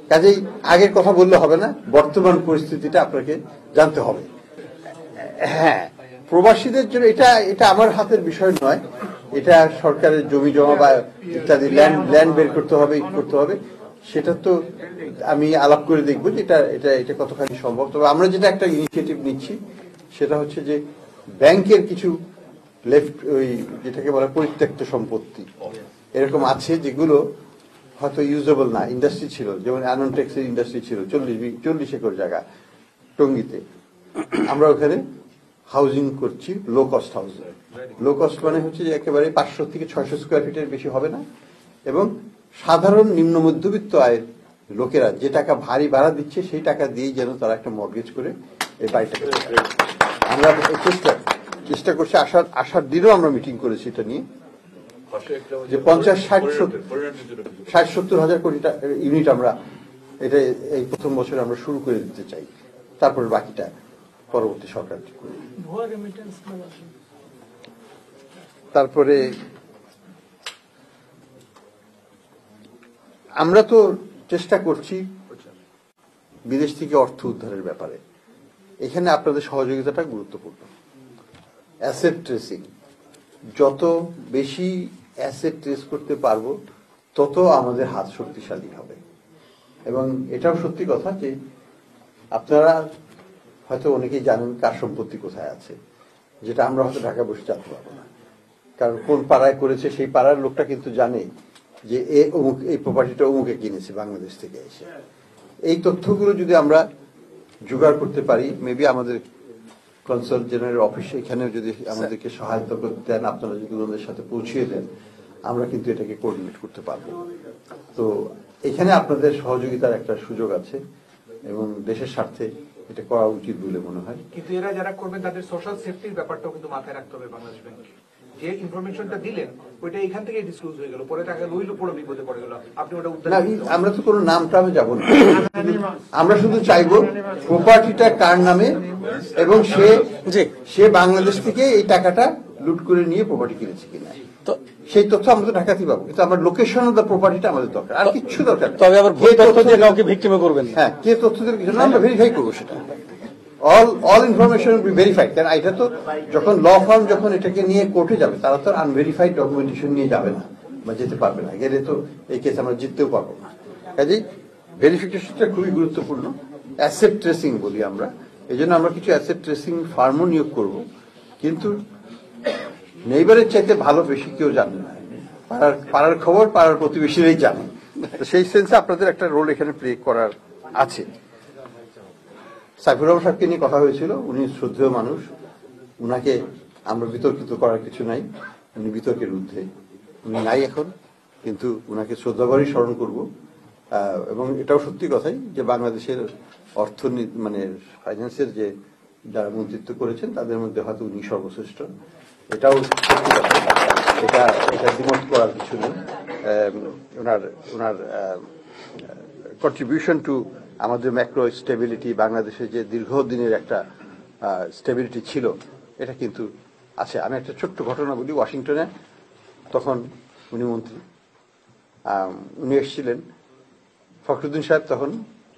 কাজেই আগের কথা বললে হবে না, বর্তমান পরিস্থিতিটা আপনাকে জানতে হবে। হ্যাঁ, প্রবাসীদের জন্য এটা আমার হাতের বিষয় নয়, এটা সরকারের জমি জমা বা ইত্যাদি ল্যান্ড বের করতে হবে, সেটা তো আমি আলাপ করে দেখবো যে এটা কতখানি সম্ভব। তবে আমরা যেটা একটা ইনিশিয়েটিভ নিচ্ছি সেটা হচ্ছে যে ব্যাংকের কিছু ওই যেটাকে বলে পরিত্যক্ত সম্পত্তি এরকম আছে যেগুলো হয়তো ইউজেবল না, ইন্ডাস্ট্রি ছিল, যেমন অ্যাননটেক্সের ইন্ডাস্ট্রি ছিল 40 একর জায়গা টঙ্গীতে, আমরা ওখানে হাউজিং করছি, low cost housing. Low cost মানে হচ্ছে যে একেবারে 500 থেকে 600 স্কোয়ার ফিটের বেশি হবে না, এবং সাধারণ নিম্ন মধ্যবিত্ত আয়ের লোকেরা যে টাকা ভারী ভাড়া দিচ্ছে সেই টাকা দিয়েই যেন তারা একটা মর্গেজ করে এই বাড়িটাকে, আমরা চেষ্টা করছি। আসার দিনও আমরা মিটিং করেছি এটা নিয়ে, যে 50-60-70 হাজার কোটি ইউনিট আমরা এটা এই প্রথম বছরে আমরা শুরু করে দিতে চাই, তারপরে বাকিটা পরবর্তী সরকার ঠিক করবে। তারপরে আমরা তো চেষ্টা করছি বিদেশ থেকে অর্থ উদ্ধারের ব্যাপারে, এখানে আপনাদের সহযোগিতাটা গুরুত্বপূর্ণ। অ্যাসেট ট্রেসিং, যত বেশি অ্যাসেট ট্রেস করতে পারবো তত আমাদের হাত শক্তিশালী হবে। এবং এটাও সত্যি কথা যে আপনারা হয়তো অনেকেই জানেন কার সম্পত্তি কোথায় আছে, যেটা আমরা হয়তো ঢাকা বসে জানতে পারবো না, কারণ কোন পাড়ায় করেছে সেই পাড়ার লোকটা কিন্তু জানে যে এই প্রপার্টিটা অমুকে কিনেছে বাংলাদেশ থেকে এসে। এই তথ্যগুলো যদি আমরা জোগাড় করতে পারি, মেবি আমাদের কনসাল জেনারেল অফিস এখানেও যদি আমাদেরকে সহায়তা করতে দেন, আপনারা যদি ওনাদের সাথে পৌঁছিয়ে দেন, আমরা কিন্তু এটাকে কোঅর্ডিনেট করতে পারবো। তো এখানে আপনাদের সহযোগিতার একটা সুযোগ আছে এবং দেশের স্বার্থে এটা করা উচিত বলে মনে হয়। কিন্তু এরা যারা করবেন তাদের সোশ্যাল সেফটির ব্যাপারটাও কিন্তু মাথায় রাখতে হবে। বাংলাদেশ ব্যাংক যে ইনফরমেশনটা দিলেন ওইটা এখান থেকে ডিসক্লোজ হয়ে গেল, পরে টাকা রইল, পুরো বিপদে পড়ে গেল, আপনি ওটা উদ্ধার। আমরা তো কোনো নামটা আমি যাবো না, আমরা শুধু চাইবো প্রপার্টিটা কার নামে এবং সে বাংলাদেশ থেকে এই টাকাটা লুট করে নিয়ে প্রপার্টি কিনেছে কিনা, তো সেই তথ্য আমরা তো ঢাকাতেই পাবো, কিন্তু আমার লোকেশন অফ দ্য প্রপার্টিটা আমাদের দরকার, আর কিচ্ছু দরকার। তবে আবার ভুল তথ্য দিয়ে কাউকে ভিকটিম করবেন, হ্যাঁ, কে তথ্য দিয়ে কিছু না, আমরা ভেরিফাই করবো সেটা। all information will be verified, কারণ এটা তো যখন ল ফার্ম যখন এটাকে নিয়ে কোর্টে যাবে তারা তো আনভেরিফাইড ডকুমেন্টেশন নিয়ে যাবে না বা যেতে পারবে না, গেলে তো এই কেস আমরা জিততেও পারবো না। কাজেই ভেরিফিকেশনটা খুবই গুরুত্বপূর্ণ। অ্যাসেট ট্রেসিং বলি আমরা, এই জন্য আমরা কিছু অ্যাসেট ট্রেসিং ফার্মও নিয়োগ করব, কিন্তু নেইবারের চাইতে ভালো বেশি কেউ জানে না, পাড়ার খবর পাড়ার প্রতিবেশীরাই জানে। সেই সেন্সে আপনাদের একটা রোল এখানে প্লে করার আছে। সাইফুর রহমান সাহেবকে নিয়ে কথা হয়েছিল, উনি শ্রদ্ধেয় মানুষ, উনাকে আমরা বিতর্কিত করার কিছু নাই, উনি বিতর্কের ঊর্ধ্বে, উনি নাই এখন, কিন্তু উনাকে শ্রদ্ধা করেই স্মরণ করব। এবং এটাও সত্যি কথাই যে বাংলাদেশের অর্থনীতি মানে ফাইন্যান্সের যে যারা মন্ত্রিত্ব করেছেন তাদের মধ্যে হয়তো উনি সর্বশ্রেষ্ঠ, এটাও সত্যি কথা, এটা দ্বিমত করার কিছু নেই। ওনার কন্ট্রিবিউশন টু আমাদের ম্যাক্রো স্টেবিলিটি, বাংলাদেশে যে দীর্ঘদিনের একটা স্টেবিলিটি ছিল, এটা কিন্তু আছে। আমি একটা ছোট্ট ঘটনা বলি, ওয়াশিংটনে তখন উনি মন্ত্রী, উনি এসেছিলেন, ফখরুদ্দিন সাহেব তখন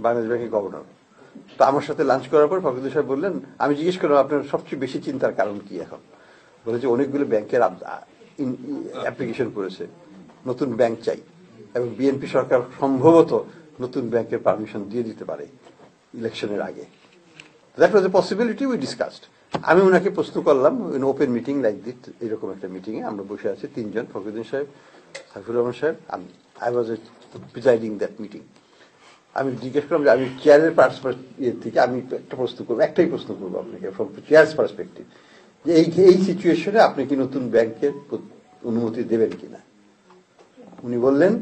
বাংলাদেশ ব্যাংকের গভর্নর। তো আমার সাথে লাঞ্চ করার পর ফখরুদ্দিন সাহেব বললেন, আমি জিজ্ঞেস করলাম আপনার সবচেয়ে বেশি চিন্তার কারণ কি এখন? বলে যে অনেকগুলো ব্যাংকের অ্যাপ্লিকেশন করেছে, নতুন ব্যাংক চাই, এবং বিএনপি সরকার সম্ভবত নতুন ব্যাংকের পারমিশন দিয়ে দিতে পারে ইলেকশনের আগে। That was a possibility, we discussed. আমি ওনাকে প্রশ্ন করলাম in open meeting like this, এরকম একটা মিটিংয়ে আমরা বসে আছি তিনজন, ফখরুদ্দিন সাহেব, সাইফুর রহমান সাহেব, আমি, I was presiding that meeting. আমি জিজ্ঞেস করলাম যে আমি চেয়ারের থেকে আমি একটা প্রশ্ন করবো, একটাই প্রশ্ন করবো আপনাকে ফ্রম চেয়ার্স পার্সপেক্টিভ, যে এই সিচুয়েশনে আপনি কি নতুন ব্যাংকের অনুমতি দেবেন কিনা? উনি বললেন,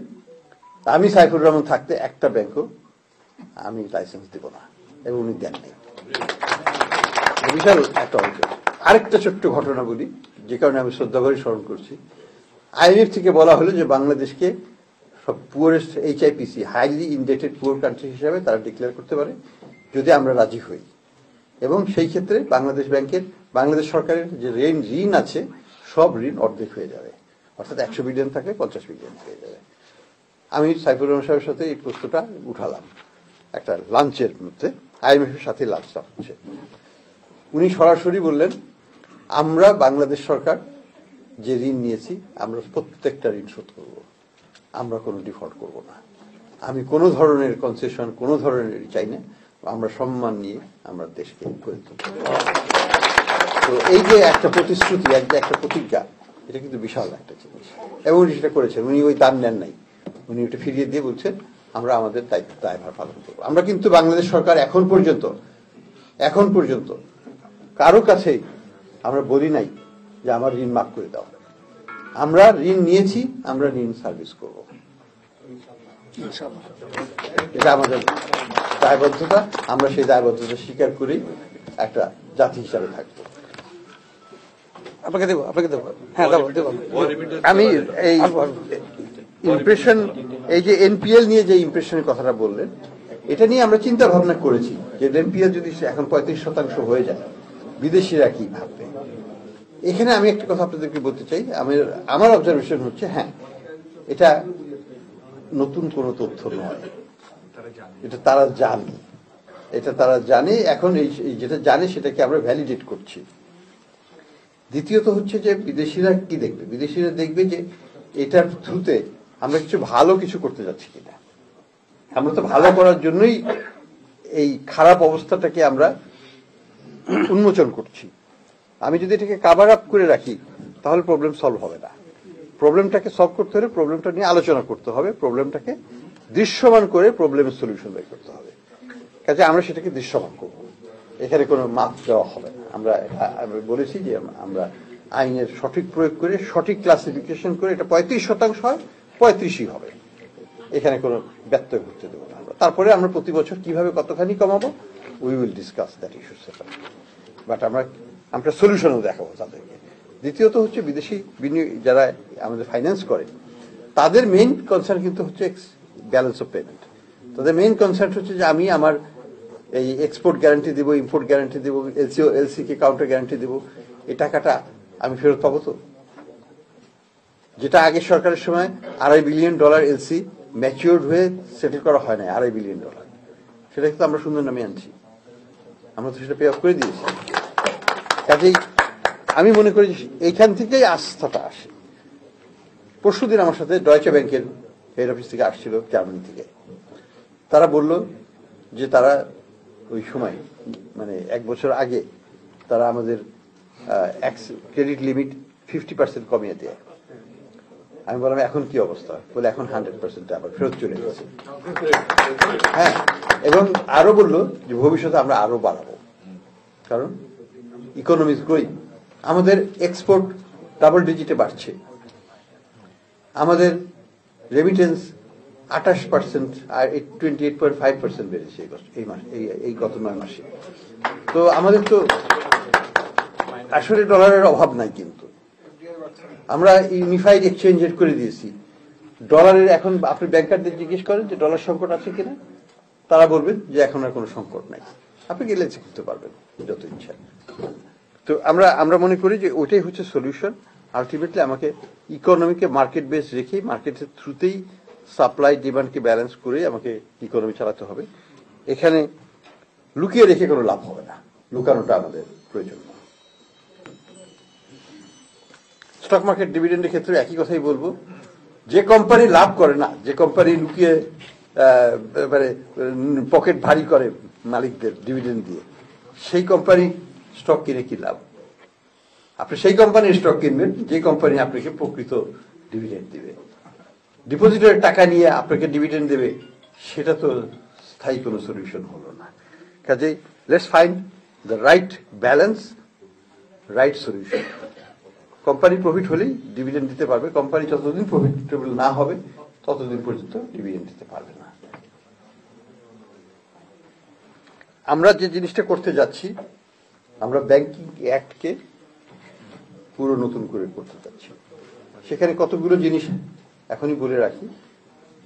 আমি সাইফুর রহমান থাকতে একটা ব্যাংকও আমি লাইসেন্স দেব না, এবং উনি দেন নাই। বিশাল একটা অঞ্চল। আরেকটা ছোট্ট ঘটনা বলি, যে কারণে আমি শ্রদ্ধা করে স্মরণ করছি। আইএমএফ থেকে বলা হলো যে বাংলাদেশকে সব poorest HIPC, highly indebted poor country হিসাবে তারা ডিক্লেয়ার করতে পারে যদি আমরা রাজি হই, এবং সেই ক্ষেত্রে বাংলাদেশ ব্যাংকের, বাংলাদেশ সরকারের যে ঋণ আছে সব ঋণ অর্ধেক হয়ে যাবে, অর্থাৎ 100 বিলিয়ন থাকলে 50 বিলিয়ন হয়ে যাবে। আমি সাইফুর রহমান সাহেবের সাথে এই প্রশ্নটা উঠালাম একটা লাঞ্চের মধ্যে, IMF এর সাথে লাঞ্চটা হচ্ছে। উনি সরাসরি বললেন, আমরা বাংলাদেশ সরকার যে ঋণ নিয়েছি আমরা প্রত্যেকটা ঋণ শোধ করব, আমরা কোনো ডিফল্ট করব না, আমি কোনো ধরনের কনসেশন কোনো ধরনের চাই না, আমরা সম্মান নিয়ে আমরা দেশকে করে তুলব। তো এই যে একটা প্রতিশ্রুতি, একটা প্রতিজ্ঞা, এটা কিন্তু বিশাল একটা জিনিস, এবং উনি সেটা করেছেন। উনি ওই দান নেন নাই, উনি ওটা ফিরিয়ে দিয়ে বলছেন আমরা আমাদের দায়ভার পালন করবো। আমরা কিন্তু বাংলাদেশ সরকার এখন পর্যন্ত কারো কাছেই আমরা বলি নাই যে আমার ঋণ মাফ করে দাও। আমরা ঋণ নিয়েছি, আমরা ঋণ সার্ভিস করব, এটা আমাদের দায়বদ্ধতা। আমরা সেই দায়বদ্ধতা স্বীকার করেই একটা জাতি হিসাবে থাকবো। আপনাকে দেবো। হ্যাঁ, দেবো। আমি এই ইমপ্রেশন, এই যে NPL নিয়ে যে ইমপ্রেশনের কথাটা বললেন, এটা নিয়ে আমরা চিন্তা ভাবনা করেছি যে NPL যদি এখন 35% হয়ে যায়, বিদেশিরা কি ভাববে। এখানে আমি একটা কথা আপনাদেরকে বলতে চাই, আমার অবজারভেশন হচ্ছে, হ্যাঁ, এটা নতুন কোনো তথ্য নয়, এটা তারা জানে। এখন এই যেটা জানে সেটাকে আমরা ভ্যালিডেট করছি। দ্বিতীয়ত হচ্ছে যে বিদেশিরা কি দেখবে, বিদেশিরা দেখবে যে এটার থ্রুতে আমরা ভালো কিছু করতে যাচ্ছি কিনা। আমরা তো ভালো করার জন্যই এই খারাপ অবস্থাটাকে আমরা উন্মোচন করছি। আমি যদি এটাকে কাভার আপ করে রাখি তাহলে প্রবলেম সলভ হবে না। প্রবলেমটাকে সলভ করতে হলে প্রবলেমটা নিয়ে আলোচনা করতে হবে, প্রবলেমটাকে দৃশ্যমান করে প্রবলেমের সলিউশন বের করতে হবে। কাজে আমরা সেটাকে দৃশ্যমান করব, এখানে কোনো মাপ দেওয়া হবে না। আমরা বলেছি যে আমরা আইনের সঠিক প্রয়োগ করে, সঠিক ক্লাসিফিকেশন করে, এটা 35% হয়, 35ই হবে, এখানে কোনো ব্যত্যয় ঘটতে দেবো না আমরা। তারপরে আমরা প্রতি বছর কিভাবে কতখানি কমাবো, we will discuss that issue separate, but আমরা সলিউশনও দেখাবো তাদেরকে। দ্বিতীয়ত হচ্ছে বিদেশি বিনিয়োগ যারা আমাদের ফাইন্যান্স করে, তাদের মেইন কনসার্ন কিন্তু হচ্ছে ব্যালেন্স অফ পেমেন্ট। তাদের মেইন কনসার্ন হচ্ছে যে আমি আমার এই এক্সপোর্ট গ্যারান্টি দেবো, ইম্পোর্ট গ্যারান্টি দেবো, এলসি কে কাউন্টার গ্যারান্টি দেবো, এই টাকাটা আমি ফেরত পাবো তো। যেটা আগের সরকারের সময় $2.5 বিলিয়ন এলসি ম্যাচিওর্ড হয়ে সেটেল করা হয় না, $2.5 বিলিয়ন, সেটা কিন্তু আমরা সুন্দর নামে আনছি, আমরা তো সেটা পে অফ করে দিয়েছি। কাজেই আমি মনে করি এইখান থেকেই আস্থাটা আসে। পরশুদিন আমার সাথে ডয়েচে ব্যাংকের হেড অফিস থেকে আসছিল, জার্মানি থেকে। তারা বলল যে তারা ওই সময়, মানে 1 বছর আগে, তারা আমাদের ক্রেডিট লিমিট 50% কমিয়ে দেয়। আমি বললাম এখন কি অবস্থা, বলে এখন 100% আবার ফেরত চলে গেছে। হ্যাঁ, এবং আরো বললো যে ভবিষ্যতে আমরা আরো বাড়াবো, কারণ ইকোনমি ইজ গ্রোইং। আমাদের এক্সপোর্ট ডাবল ডিজিটে বাড়ছে, আমাদের রেমিটেন্স 28% আর 28.5% বেড়েছে এই গত 9 মাসে। তো আমাদের তো আসলে ডলারের অভাব নাই, কিন্তু আমরা ইউনিফাইড এক্সচেঞ্জ রেট করে দিয়েছি। ডলারের এখন আপনি ব্যাংকারদের জিজ্ঞেস করেন যে ডলার সংকট আছে কিনা, তারা বলবেন যে এখন আর কোনো সংকট নাই, আপনি গেলে করতে পারবেন যত ইচ্ছা। তো আমরা মনে করি যে ওইটাই হচ্ছে সলিউশন। আলটিমেটলি আমাকে ইকোনমিকে মার্কেট বেস রেখে, মার্কেটের থ্রুতেই সাপ্লাই ডিমান্ডকে ব্যালেন্স করে আমাকে ইকোনমি চালাতে হবে। এখানে লুকিয়ে রেখে কোনো লাভ হবে না, লুকানোটা আমাদের প্রয়োজন না। স্টক মার্কেট ডিভিডেন্ডের ক্ষেত্রে একই কথাই বলবো, যে কোম্পানি লাভ করে না, যে কোম্পানি লুকিয়ে মানে পকেট ভারী করে মালিকদের ডিভিডেন্ড দিয়ে, সেই কোম্পানি স্টক কিনে কি লাভ। আপনি সেই কোম্পানির স্টক কিনবেন যে কোম্পানি আপনাকে প্রকৃত ডিভিডেন্ড দিবে। ডিপোজিটরের টাকা নিয়ে আপনাকে ডিভিডেন্ড দেবে, সেটা তো স্থায়ী কোনো সলিউশন হলো না। কাজেই let's find the right balance, right solution. Company profit হলেই ডিভিডেন্ড দিতে পারবে, কোম্পানি যতদিন প্রফিটেবল না হবে ততদিন পর্যন্ত ডিভিডেন্ড দিতে পারবে না। আমরা যে জিনিসটা করতে যাচ্ছি, আমরা ব্যাংকিং অ্যাক্টকে পুরো নতুন করে করতে যাচ্ছি। সেখানে কতগুলো জিনিস এখনই বলে রাখি।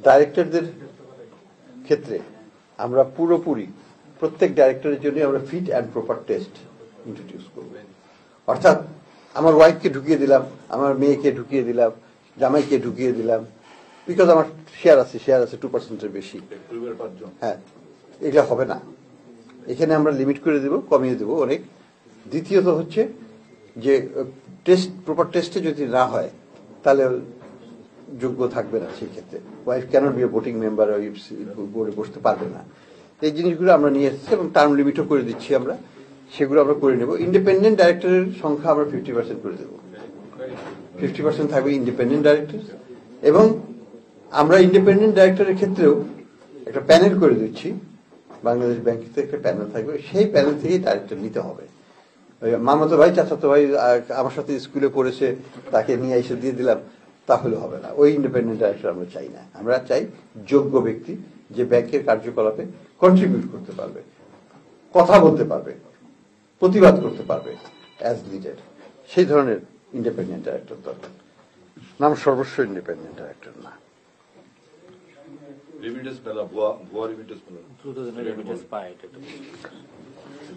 ডাইরেক্টরদের ক্ষেত্রে আমরা পুরোপুরি প্রত্যেক ডাইরেক্টরের জন্য আমরা fit and proper test introduce করব। অর্থাৎ আমার ওয়াইফকে ঢুকিয়ে দিলাম, আমার মেয়েকে ঢুকিয়ে দিলাম, জামাইকে ঢুকিয়ে দিলাম, বিকজ আমার শেয়ার আছে 2%-এর বেশি। হ্যাঁ, এগুলো হবে না। এখানে আমরা লিমিট করে দেব, কমিয়ে দেব অনেক। দ্বিতীয়ত হচ্ছে যে প্রপার টেস্টে যদি না হয় তাহলে যোগ্য থাকবে না। সেই ক্ষেত্রে wife cannot B A voting member, ওই বোর্ডে বসতে পারবে না। এই জিনিসগুলো আমরা নিয়ে এসেছি এবং টার্ম লিমিটও করে দিচ্ছি আমরা, সেগুলো আমরা করে নেব। ইন্ডিপেন্ডেন্ট ডাইরেক্টরের সংখ্যা আমরা 50% করে দেবো। 50% থাকবে ইন্ডিপেন্ডেন্ট ডাইরেক্টর, এবং আমরা ইন্ডিপেন্ডেন্ট ডাইরেক্টরের ক্ষেত্রেও একটা প্যানেল করে দিচ্ছি। বাংলাদেশ ব্যাংকের একটা প্যানেল থাকবে, সেই প্যানেল থেকেই ডাইরেক্টর নিতে হবে। মামাতো ভাই, চাচাতো ভাই আমার সাথে স্কুলে পড়েছে, তাকে নিয়ে এসে দিয়ে দিলাম, তাহলে হবে না। ওই ইন্ডিপেন্ডেন্ট ডাইরেক্টর আমরা চাই না। আমরা চাই যোগ্য ব্যক্তি, যে ব্যাংকের কার্যকলাপে কন্ট্রিবিউট করতে পারবে, কথা বলতে পারবে, প্রতিবাদ করতে পারবে অ্যাজ লিডার। সেই ধরনের ইন্ডিপেন্ডেন্ট ডাইরেক্টর দরকার, নাম সর্বস্ব ইন্ডিপেন্ডেন্ট ডাইরেক্টর না। রেমিটেন্স মেলা, ভুয়া রেমিটেন্স মেলা,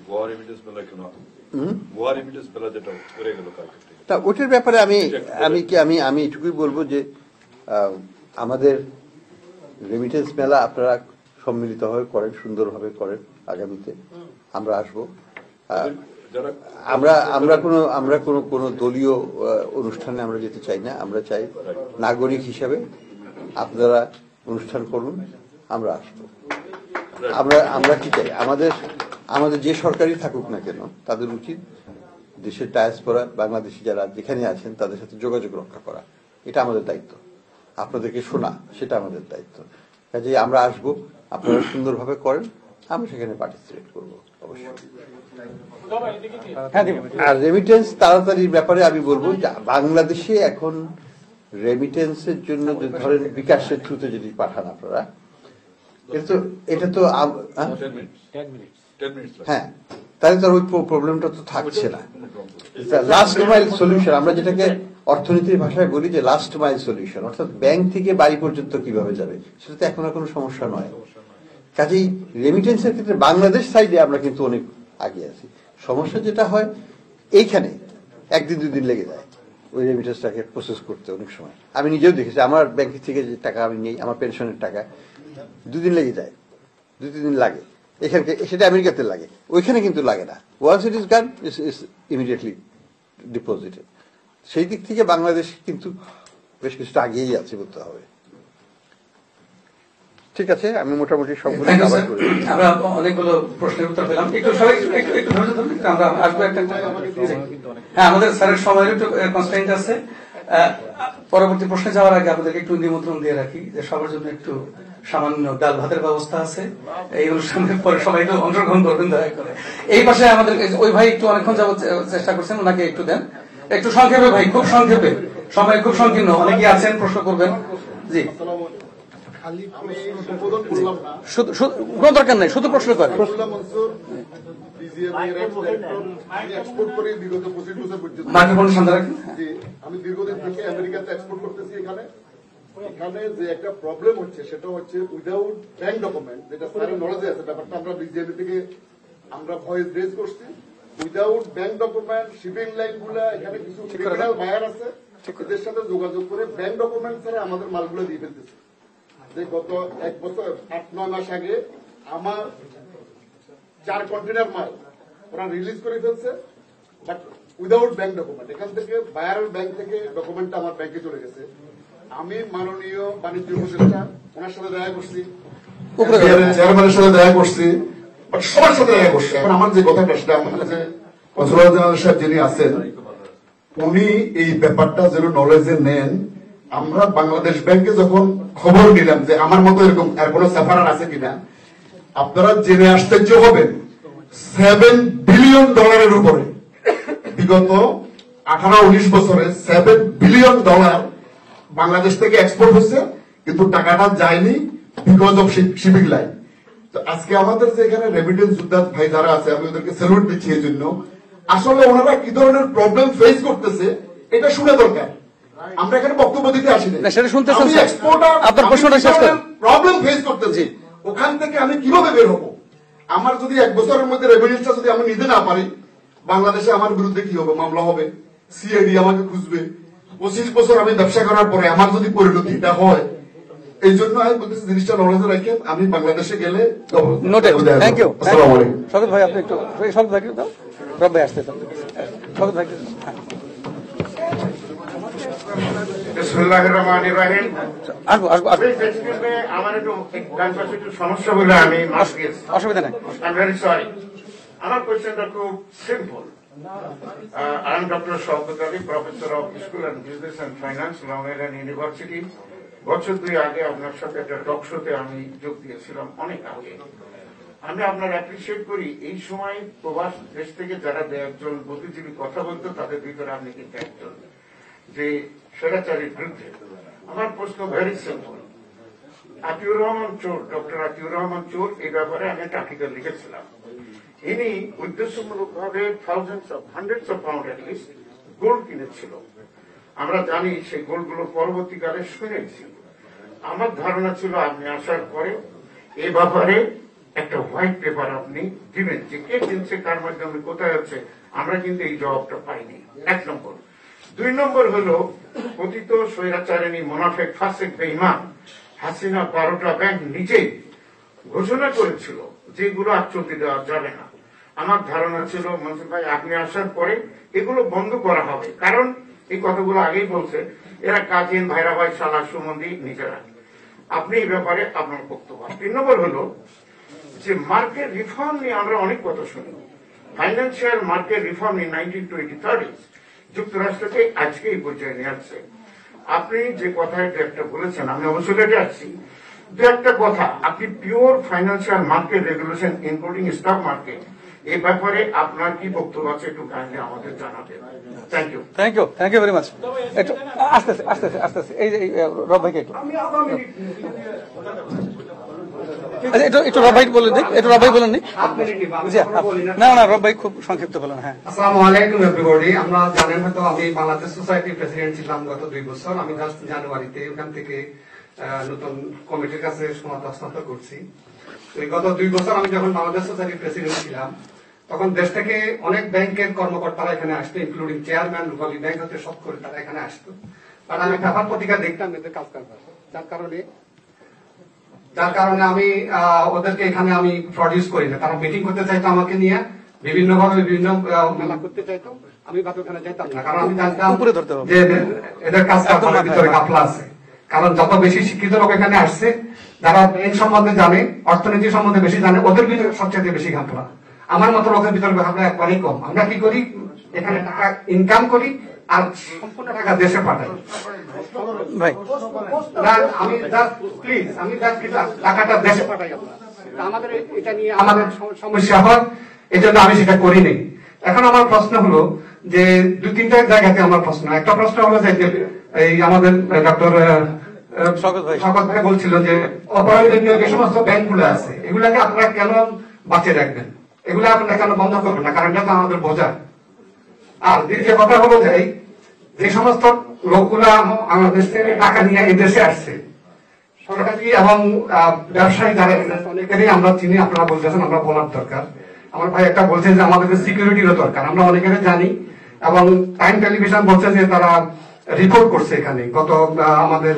ভুয়া রেমিটেন্স মেলা কেন, ভুয়া রেমিটেন্স মেলা যেটা করে গেল কালকে, তা ওটার ব্যাপারে আমি এটুকুই বলবো যে আমাদের রেমিটেন্স মেলা আপনারা সম্মিলিতভাবে করেন, সুন্দরভাবে করেন। আগামীতে আমরা আসবো। আমরা কোনো দলীয় অনুষ্ঠানে আমরা যেতে চাই না। আমরা চাই নাগরিক হিসাবে আপনারা অনুষ্ঠান করুন, আমরা আসবো। আমরা কি চাই, আমাদের যে সরকারই থাকুক না কেন, তাদের উচিত দেশের ডায়াসপোরা বাংলাদেশি যারা যেখানে আছেন তাদের সাথে যোগাযোগ রক্ষা করা। এটা আমাদের দায়িত্ব। আপনাদেরকে শোনা, সেটা আমাদের দায়িত্ব। কাজেই আমরা আসবো, আপনারা সুন্দরভাবে করেন, আমরা সেখানে পার্টিসিপেট করবো অবশ্যই। আর রেমিটেন্স তাড়াতাড়ির ব্যাপারে আমি বলবো যে বাংলাদেশে এখন রেমিটেন্সের জন্য ধরেন বিকাশের থ্রুতে যদি পাঠান আপনারা, এটা তো হ্যাঁ, তাহলে তো ওই প্রবলেমটা তো থাকছে না। লাস্ট মাইল সলিউশন, আমরা যেটাকে অর্থনীতির ভাষায় বলি যে লাস্ট মাইল সলিউশন, অর্থাৎ ব্যাংক থেকে বাড়ি পর্যন্ত কিভাবে যাবে, সেটা তো এখন আর কোনো সমস্যা নয়। কাজেই রেমিটেন্সের ক্ষেত্রে বাংলাদেশ সাইডে আমরা কিন্তু অনেক আগে আছি। সমস্যা যেটা হয় এইখানে 1 দিন 2 দিন লেগে যায় ওই রেমিটেন্সটাকে প্রসেস করতে। অনেক সময় আমি নিজেও দেখেছি, আমার ব্যাংকের থেকে যে টাকা আমি নেই, আমার পেনশনের টাকা 2 দিন লেগে যায়, 2-3 দিন লাগে। এখানে সেটা আমেরিকাতে লাগে, ওইখানে কিন্তু লাগে না। ওয়ান্স ইট ইজ গান, ইজ ইমিডিয়েটলি ডিপোজিটেড। সেই দিক থেকে বাংলাদেশ কিন্তু বেশ কিছুটা আগেই আছে বলতে হবে। ঠিক আছে, আমি মোটামুটি সবগুলো কভার করি। আমরা অনেকগুলো প্রশ্নের উত্তর পেলাম। একটু সবাই একটু ধৈর্য ধরুন, আমরা আসবো একটা। হ্যাঁ, আমাদের স্যারের সময়ের একটু কনস্ট্রেইন্ট আছে। পরবর্তী প্রশ্নে যাওয়ার আগে আপনাদেরকে একটু নিমন্ত্রণ দিয়ে রাখি যে সবার জন্য একটু সামান্য ডাল ভাতের ব্যবস্থা আছে। এই অনুষ্ঠানের পরে সবাই একটু অংশগ্রহণ করবেন দয়া করে। এই পাশে আমাদের ওই ভাই একটু অনেকক্ষণ যাবত চেষ্টা করছেন, ওনাকে একটু দেন। একটু সংক্ষেপে ভাই, খুব সংক্ষেপে, সময় খুব সংকীর্ণ, অনেকে আছেন প্রশ্ন করবেন। জি, কোনো দরকার নাই, শুধু প্রশ্ন করেন। আমি দীর্ঘদিন থেকে আমেরিকাতে এক্সপোর্ট করতেছি। এখানে যে একটা প্রবলেম হচ্ছে সেটা হচ্ছে উইদাউট ব্যাংক ডকুমেন্ট, যেটা স্যারের নলেজে আছে ব্যাপারটা, আমরা বিজিএমই থেকে আমরা ভয়েস রেজ করছি। Without bank document shipping line গুলা, এখানে কিছু ক্রিমিনাল বায়ার আছে, এদের সাথে যোগাযোগ করে ব্যাংক ডকুমেন্ট ছাড়া আমাদের মালগুলো দিয়ে ফেলতেছে। যে গত 1 বছর 8-9 মাস আগে আমার 4 কন্টেনার মাল ওরা রিলিজ করে ফেলছে, বাট উইদাউট ব্যাংক ডকুমেন্ট। এখান থেকে বায়ারের ব্যাংক থেকে ডকুমেন্টটা আমার ব্যাংকে চলে গেছে। আমি মাননীয় বাণিজ্য উপদেষ্টা, ওনার সাথে দেখা করছি, চেয়ারম্যানের সাথে দেখা করছি, বাট সবার সাথে দেখা করছি। এখন আমার যে কথাটা, সেটা আমার কাছে কনসুলার জেনারেল সাহেব যিনি আছেন, উনি এই ব্যাপারটা যেন নলেজে নেন। আমরা বাংলাদেশ ব্যাংকে যখন খবর নিলাম যে আমার মতো এরকম আর কোন সাফারার আছে কিনা, আপনারা জেনে আশ্চর্য হবেন, $7 বিলিয়ন উপরে বিগত 18-19 বছরে $7 বিলিয়ন বাংলাদেশ থেকে এক্সপোর্ট হচ্ছে, কিন্তু টাকাটা যায়নি বিকজ অফ শিপিং লাইন। তো আজকে আমাদের যে এখানে রেমিটেন্স যোদ্ধা ভাই যারা আছে, আমি ওদেরকে স্যালুট দিচ্ছি এই জন্য। আসলে ওনারা কি ধরনের প্রবলেম ফেস করতেছে এটা শুনে দরকার। আমরা এখানে বক্তব্য দিতে আসিনি, সেটা শুনতেছেন। আপনার প্রশ্নটা শেষ করেন। প্রবলেম ফেস করতেছি, ওখান থেকে আমি কিভাবে বের হবো? আমার যদি 1 বছরের মধ্যে রেভিনিউটা যদি আমি নিতে না পারি, বাংলাদেশে আমার বিরুদ্ধে কি হবে? মামলা হবে, সিআইডি আমাকে খুঁজবে। 25 বছর আমি ব্যবসা করার পরে আমার যদি পরিণতি এটা হয়, এই জন্য আমি বলতেছি জিনিসটা নলেজে রাখেন, আমি বাংলাদেশে গেলে নোটেড। Thank you. আসসালামু আলাইকুম। শওকত ভাই আপনি একটু শওকত ভাই দাও, রব ভাই আসতে দাও, শওকত ভাই হ্যাঁ বিসমিল্লাহির রহমানির রহিম। আসবো আসবো আসবো, আমার একটু ডান পাশে একটু সমস্যা বলে আমি মাফ গেছি, অসুবিধা নেই। I am very sorry. আমার কোয়েশ্চেনটা খুব simple. I am doctor Shawkat Ali, professor of school and business and finance, Long Island University. বছর 2 আগে আপনার সাথে একটা টক শোতে আমি যোগ দিয়েছিলাম, অনেক আগে। আমি আপনার অ্যাপ্রিসিয়েট করি, এই সময় প্রবাস দেশ থেকে যারা একজন বুদ্ধিজীবী কথা বলতো তাদের ভিতরে আপনি কিন্তু একজন, যে স্বৈরাচারীর বিরুদ্ধে। আমার প্রশ্ন ভেরি সিম্পল। আতিউর রহমান চোর, ডক্টর আতিউর রহমান চোর, এই ব্যাপারে আমি একটা আর্টিকেল লিখেছিলাম। ইনি উদ্দেশ্যমূলকভাবে hundreds of pound at least gold কিনেছিল। আমরা জানি সেই গোল্ডগুলো পরবর্তীকালে শুনেছি। আমার ধারণা ছিল আপনি আসার পরে এ ব্যাপারে একটা হোয়াইট পেপার আপনি দিবেন, যে কে কিনছে, কার মাধ্যমে, কোথায় হচ্ছে। আমরা কিন্তু এই জবাবটা পাইনি, 1 নম্বর। 2 নম্বর হলো, পতিত স্বৈরাচারিণী মোনাফেক ফাসেক বেঈমান হাসিনা 12টা ব্যাংক নিজেই ঘোষণা করেছিল যেগুলো আর চলতে দেওয়া যাবে না। আমার ধারণা ছিল মনসুর ভাই আপনি আসার পরে এগুলো বন্ধ করা হবে, কারণ এই কথাগুলো আগেই বলছে এরা কাজিন, ভাইরা ভাই, সালা, সুমন্দি নিজেরা। আপনি এই ব্যাপারে আপনার বক্তব্য। 3 নম্বর হলো যে মার্কেট রিফর্ম নিয়ে আমরা অনেক কথা শুনি। ফাইন্যান্সিয়াল মার্কেট রিফর্ম নিয়ে 1920-30 যুক্তরাষ্ট্রকে আজকে এই পর্যায়ে নিয়ে আসছে। আপনি যে কথায় একটা বলেছেন, আমি অবশ্যই রেটে আসছি, দু একটা কথা আপনি pure financial market regulation including stock market, এই ব্যাপারে আপনার কি বক্তব্য আছে একটু কাইন্ডলি আমাদের জানাবেন। Thank you. Thank you, thank you very much. একটু আস্তে আস্তে আস্তে আস্তে, এই যে রব ভাইকে একটু একটু রব ভাই বলেন, একটু রব ভাই বলেন নি। না না, রব ভাই খুব সংক্ষিপ্ত বলেন। হ্যাঁ, আসসালামু আলাইকুম এভরিবডি। আমরা জানেন হয়তো আমি বাংলাদেশ সোসাইটির প্রেসিডেন্ট ছিলাম গত 2 বছর। আমি জাস্ট জানুয়ারিতে ওখান থেকে নতুন কমিটির কাছে সনদ হস্তান্তর করছি। গত 2 বছর আমি যখন বাংলাদেশ সোসাইটির প্রেসিডেন্ট ছিলাম, তখন দেশ থেকে অনেক ব্যাংকের কর্মকর্তারা এখানে আসতো, ইনক্লুডিং চেয়ারম্যান, রূপালী ব্যাংক হতে সব করে তারা এখানে আসতো। বাট আমি পেপার পত্রিকা দেখতাম এদের কাজ কারবার, যার কারণে আমি ওদেরকে এখানে আমি প্রডিউস করি না। তারা মিটিং করতে চাইতো আমাকে নিয়ে, বিভিন্ন ভাবে বিভিন্ন মেলা করতে চাইতো, আমি ভাবে ওখানে যেতাম না, কারণ আমি জানতাম যে এদের কাজ কারবারের ভিতরে ঘাপলা আছে। কারণ যত বেশি শিক্ষিত লোক এখানে আসছে, যারা ব্যাংক সম্বন্ধে জানে, অর্থনীতি সম্বন্ধে বেশি জানে, ওদের ভিতরে সবচেয়ে বেশি ঘাপলা। আমার মতো লোকের ভিতরে ঘাপলা একবারেই কম। আমরা কি করি, এখানে টাকা ইনকাম করি আর সম্পূর্ণ টাকা দেশে পাঠাই। ভাই আমি প্লিজ আমি টাকাটা দেশে পাঠাই, আমাদের এটা নিয়ে আমাদের সমস্যা হয়, এই জন্য আমি সেটা করি নাই। এখন আমার প্রশ্ন হলো যে 2-3টা জায়গাতে আমার প্রশ্ন। একটা প্রশ্ন হলো যে এই আমাদের ডক্টর শওকত ভাই বলছিল যে অপরাধীয় যে সমস্ত ব্যাংকগুলো আছে, এগুলাকে আপনারা কেন বাঁচিয়ে রাখবেন, এগুলো আপনারা কেন বন্ধ করবেন না, কারণ এটা তো আমাদের বোঝা। আর দ্বিতীয় কথা হলো যে সমস্ত লোকগুলা আমাদের থেকে টাকা নিয়ে এই দেশে আসছে, সরকারি এবং ব্যবসায়ী যারা অনেকেরই আমরা চিনি, আপনারা বলতেছেন আমরা বলার দরকার। আমার ভাই একটা বলছে যে আমাদের সিকিউরিটিরও দরকার, আমরা অনেকেরই জানি। এবং টাইম টেলিভিশন বলছে যে তারা রিপোর্ট করছে এখানে গত আমাদের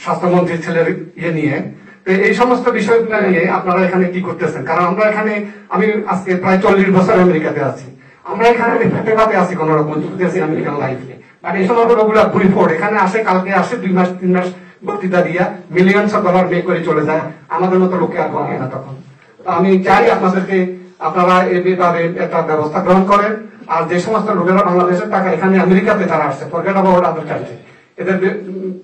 স্বাস্থ্যমন্ত্রীর ছেলের ইয়ে নিয়ে। তো এই সমস্ত বিষয়গুলো নিয়ে আপনারা এখানে কি করতেছেন? কারণ আমরা এখানে, আমি আজকে প্রায় 40 বছর আমেরিকাতে আছি, আমরা এখানে পেপাতে আছি কোন রকম যুক্তি আছি আমেরিকান লাইফে। বাট এই সমস্ত লোকগুলা ভুলফোর্ড এখানে আসে, কালকে আসে, 2 মাস 3 মাস বক্তৃতা দিয়া মিলিয়নস অফ ডলার পে করে চলে যায়। আমাদের মতো লোককে আর বলে না তখন। তো আমি চাই আপনাদেরকে, আপনারা এইভাবে একটা ব্যবস্থা গ্রহণ করেন। আর যে সমস্ত লোকেরা বাংলাদেশের টাকা এখানে আমেরিকাতে তারা আসছে, ফরগেট অ্যাবাউট আদার কান্ট্রি, এদের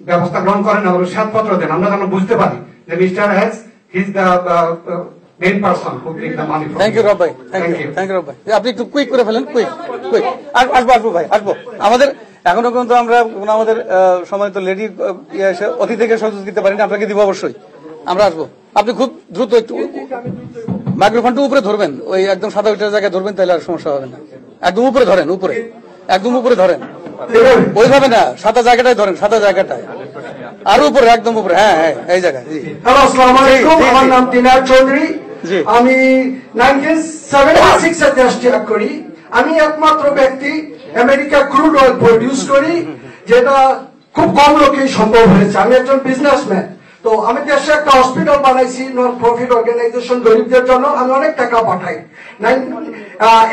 ব্যবস্থা গ্রহণ করেন এবং শ্বেতপত্র দেন, আমরা যেন বুঝতে পারি যে mister X his the main person who bring the money. Thank you Rob ভাই, থ্যাংক ইউ রব ভাই। আপনি একটু কুইক করে ফেলেন, কুইক। আসবো ভাই, আসবো। আমাদের এখনো কিন্তু আমরা আমাদের সম্মানিত লেডি অতিথিকে সহযোগ দিতে পারি না, আপনাকে দিব অবশ্যই, আমরা আসবো। আপনি খুব দ্রুত একটু মাইক্রোফোনটা উপরে ধরবেন, ওই একদম সাদা ওইটার জায়গায় ধরবেন, তাহলে আর সমস্যা হবে না। একদম উপরে ধরেন, উপরে, একদম উপরে ধরেন, ওইভাবে না, সাদা জায়গাটায় ধরেন, সাদা জায়গাটায়, আর উপরে, একদম উপরে। হ্যাঁ হ্যাঁ, এই জায়গায়। হ্যালো, আসসালামু আলাইকুম। আমার নাম দিনার চৌধুরী। আমি 1976 এ দেশ ত্যাগ করি। আমি একমাত্র ব্যক্তি আমেরিকা ক্রুড অয়েল প্রডিউস করি, যেটা খুব কম লোকেই সম্ভব হয়েছে। আমি একজন বিজনেসম্যান, তো আমি দেশে একটা হসপিটাল বানাইছি নন প্রফিট অর্গানাইজেশন গরিবদের জন্য, আমি অনেক টাকা পাঠাই।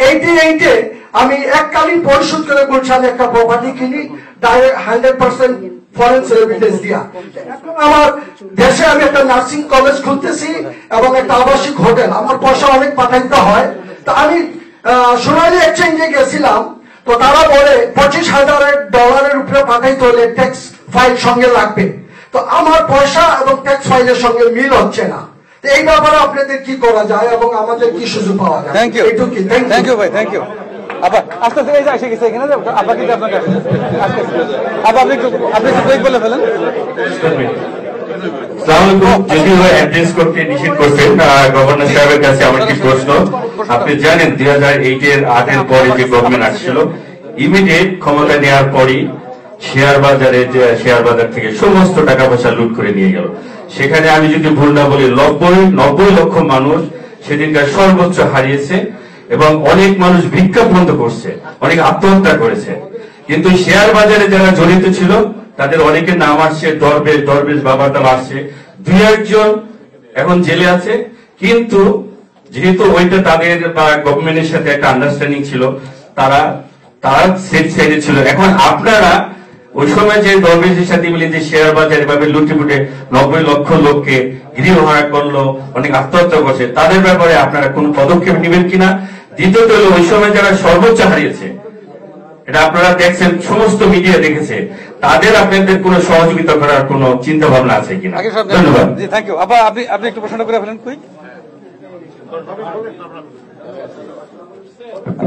88-এ আমি এককালীন পরিশোধ করে গুলশানে একটা প্রপার্টি কিনি ডাইরেক্ট 100% ফরেন এভিডেন্স দিয়া। আমার দেশে আমি একটা নার্সিং কলেজ খুলতেছি এবং একটা আবাসিক হোটেল, আমার পয়সা অনেক পাঠাইতে হয়। তো আমি সোনালী এক্সচেঞ্জে গেছিলাম, তো তারা বলে $25,000 উপরে পাঠাইতে হলে ট্যাক্স ফাইল সঙ্গে লাগবে। তো আমার পয়সা এবং ট্যাক্স ফাইলের সঙ্গে মিল হচ্ছে না। তো এই ব্যাপারে আপনাদের কি করা যায় এবং আমাদের কি সুযোগ পাওয়া যায়? থ্যাংক ইউ, থ্যাংক ইউ ভাই, থ্যাংক ইউ। আপা আস্তে আস্তে এই যে এসে গেছে এখানে, আপা কিন্তু আপনার কাছে আপা আপনি একটু ব্রেক বলে ফেলেন। যদিও অ্যাড্রেস করতে নিষেধ করছেন গভর্নর সাহেবের কাছে আমার কি প্রশ্ন, আপনি জানেন 2008-এর পরে যে গভর্নমেন্ট আসছিল, ইমিডিয়েট ক্ষমতা নেওয়ার পরই শেয়ার বাজার থেকে সমস্ত টাকা পয়সা লুট করে নিয়ে গেল। সেখানে আমি যদি ভুল না বলি 90 লক্ষ মানুষ সেদিনকার সর্বোচ্চ হারিয়েছে এবং অনেক মানুষ ভিক্ষা বন্ধ করছে, অনেক আত্মহত্যা করেছে। কিন্তু শেয়ার বাজারে যারা জড়িত ছিল তাদের অনেকের নাম আসছে, দরবেশ বাবার নাম আসছে, 2-1 এখন জেলে আছে। কিন্তু যেহেতু ওইটা তাদের বা গভর্নমেন্টের সাথে একটা আন্ডারস্ট্যান্ডিং ছিল, তারা সেফ সাইডে ছিল। এখন আপনারা ওই সময় যে দরবেশের সাথে মিলে যে শেয়ার বাজার এভাবে লুটেপুটে 90 লক্ষ লোককে গৃহহারা করলো, অনেক আত্মহত্যা করছে, তাদের ব্যাপারে আপনারা কোন পদক্ষেপ নেবেন কিনা? দ্বিতীয়ত হলো ওই সময় যারা সর্বোচ্চ হারিয়েছে, এটা আপনারা দেখছেন, সমস্ত মিডিয়া দেখেছে, তাদের আপনাদের কোন সহযোগিতা করার কোন চিন্তা ভাবনা আছে কিনা? ধন্যবাদ। Thank you. আপা আপনি একটু প্রশ্ন করে ফেলেন কুইক।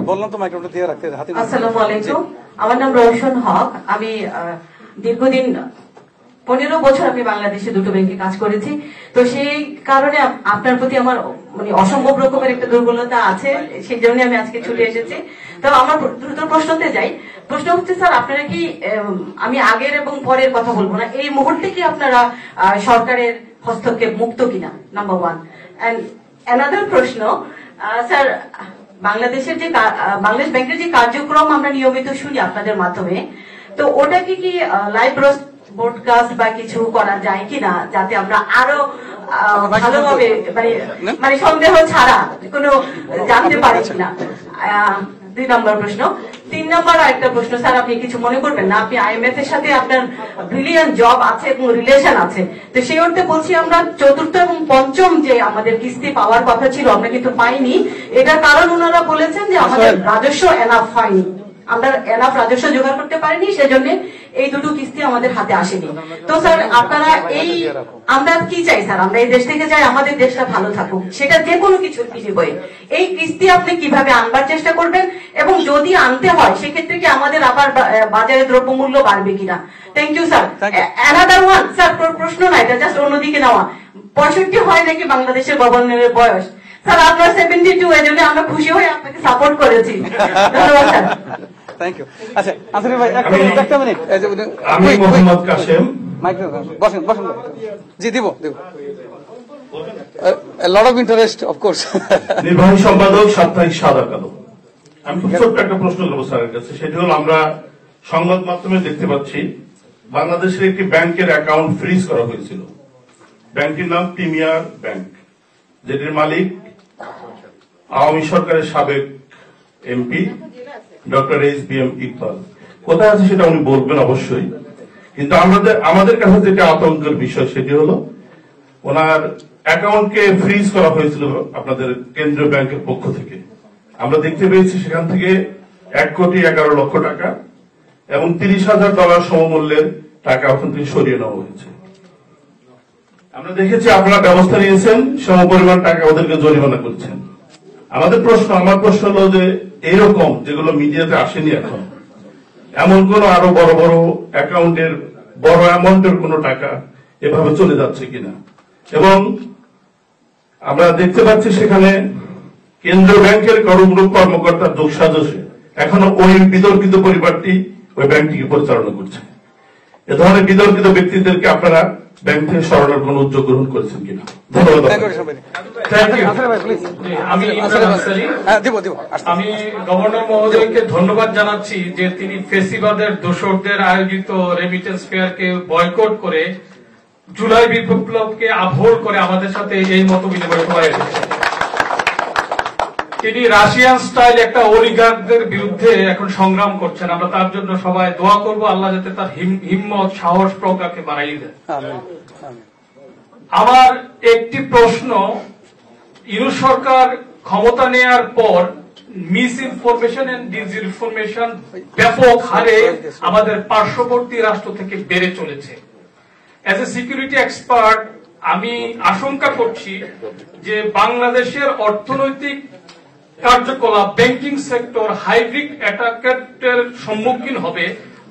বললাম তো মাইক্রোফোনটা দিয়ে রাখতে। আসসালামু আলাইকুম, আমার নাম রওশন হক। আমি দীর্ঘদিন 15 বছর আমি বাংলাদেশে দুটো ব্যাংকে কাজ করেছি। তো সেই কারণে আপনার প্রতি আমার মানে অসম্ভব রকমের একটা দুর্বলতা আছে, সেই জন্য আমি আজকে ছুটে এসেছি। তো আমার দ্রুত প্রশ্নতে যাই। প্রশ্ন হচ্ছে স্যার, আপনারা কি, আমি আগের এবং পরের কথা বলবো না, এই মুহূর্তে কি আপনারা সরকারের হস্তক্ষেপ মুক্ত কিনা? নাম্বার 1। এন্ড অ্যানাদার প্রশ্ন, স্যার, বাংলাদেশের যে বাংলাদেশ ব্যাংকের যে কার্যক্রম আমরা নিয়মিত শুনি আপনাদের মাধ্যমে, তো ওটা কি লাইভ ব্রডকাস্ট বা কিছু করা যায় কিনা, যাতে আমরা আরো ভালোভাবে মানে সন্দেহ ছাড়া কোনো জানতে পারি কিনা? 2 নম্বর প্রশ্ন। 3 নম্বর আরেকটা প্রশ্ন, স্যার আপনি কিছু মনে করবেন না, আপনি IMF এর সাথে আপনার ব্রিলিয়ান্ট জব আছে এবং রিলেশন আছে, তো সেই অর্থে বলছি আমরা 4র্থ এবং 5ম যে আমাদের কিস্তি পাওয়ার কথা ছিল আমরা কিন্তু পাইনি। এটার কারণ ওনারা বলেছেন যে আমাদের রাজস্ব এনাফ হয়নি, আমরা এনাফ রাজস্ব জোগাড় করতে পারিনি, সেজন্য এই দুটো কিস্তি আমাদের হাতে আসেনি। তো স্যার আপনারা আমরা কি চাই স্যার? আমরা এই দেশ থেকে চাই আমাদের দেশটা ভালো থাকুক, সেটা যে কোনো কিছুর বিনিময়ে। এই কিস্তি আপনি কিভাবে আনবার চেষ্টা করবেন, এবং যদি আনতে হয় সেক্ষেত্রে কি আমাদের আবার বাজারে দ্রব্যমূল্য বাড়বে কিনা? Thank you sir. Another one sir, প্রশ্ন না, এটা জাস্ট অন্যদিকে নেওয়া। 65 হয় নাকি বাংলাদেশের গভর্নরের বয়স? স্যার আপনার 72, এই জন্য আমরা খুশি হয়ে আপনাকে সাপোর্ট করেছি। ধন্যবাদ স্যার। Thank you. আচ্ছা আনসারি ভাই, একটা মিনিট। আমি মোহাম্মদ কাশেম। বসেন বসেন। জি দিব। Lot of interest of course. নির্বাহী সম্পাদক, সাপ্তাহিক সাদা কালো। আমি খুব ছোট্ট একটা প্রশ্ন করবো স্যারের কাছে, সেটি হল আমরা সংবাদ মাধ্যমে দেখতে পাচ্ছি বাংলাদেশের একটি ব্যাংকের অ্যাকাউন্ট ফ্রিজ করা হয়েছিল। ব্যাংকটির নাম প্রিমিয়ার ব্যাংক, যেটির মালিক আওয়ামী সরকারের সাবেক এমপি ডক্টর SBM ইকবাল। কোথায় আছে সেটা উনি বলবেন অবশ্যই, কিন্তু আমাদের কাছে যেটা আতঙ্কের বিষয় সেটি হলো ওনার অ্যাকাউন্টকে ফ্রিজ করা হয়েছিল আপনাদের কেন্দ্রীয় ব্যাংকের পক্ষ থেকে। আমরা দেখতে পেয়েছি সেখান থেকে 1,11,00,000 টাকা এবং $30,000 সমমূল্যের টাকা ওখান থেকে সরিয়ে নেওয়া হয়েছে। আমরা দেখেছি আপনারা ব্যবস্থা নিয়েছেন, সমপরিমাণ টাকা ওদেরকে জরিমানা করছেন। আমার প্রশ্ন হলো যে এইরকম যেগুলো মিডিয়াতে আসেনি এখন, এমন কোন আরো বড় বড় অ্যাকাউন্টের বড় অ্যামাউন্টের কোন টাকা এভাবে চলে যাচ্ছে কিনা, এবং আমরা দেখতে পাচ্ছি সেখানে কেন্দ্রীয় ব্যাংকের কর্মরূপ কর্মকর্তার যোগসাজশে এখনো ওই বিতর্কিত পরিবারটি ওই ব্যাংকটিকে পরিচালনা করছে। এ ধরনের বিতর্কিত ব্যক্তিদেরকে আপনারা ব্যাংক থেকে সরানোর কোন উদ্যোগ গ্রহণ করেছেন কিনা? ধন্যবাদ। আমি গভর্নর মহোদয়কে ধন্যবাদ জানাচ্ছি যে তিনি ফেসিবাদের দোসরদের আয়োজিত রেমিটেন্স ফেয়ারকে বয়কট করে জুলাই বিপ্লবকে আহ্বান করে আমাদের সাথে এই মত বিনিময় করে এসেছেন। তিনি রাশিয়ান স্টাইল একটা অলিগার্কদের বিরুদ্ধে এখন সংগ্রাম করছেন। আমরা তার জন্য সবাই দোয়া করব, আল্লাহ যাতে তার হিম্মত সাহস প্রজ্ঞাকে বাড়াই দেন। আমার একটি প্রশ্ন, ইউনূস সরকার ক্ষমতা নেয়ার পর মিস ইনফরমেশন এন্ড ডিসইনফরমেশন ব্যাপক হারে আমাদের পার্শ্ববর্তী রাষ্ট্র থেকে বেড়ে চলেছে। অ্যাজ এ সিকিউরিটি এক্সপার্ট আমি আশঙ্কা করছি যে বাংলাদেশের অর্থনৈতিক কার্যকলাপ, ব্যাংকিং সেক্টর হাইব্রিড অ্যাটাকের সম্মুখীন হবে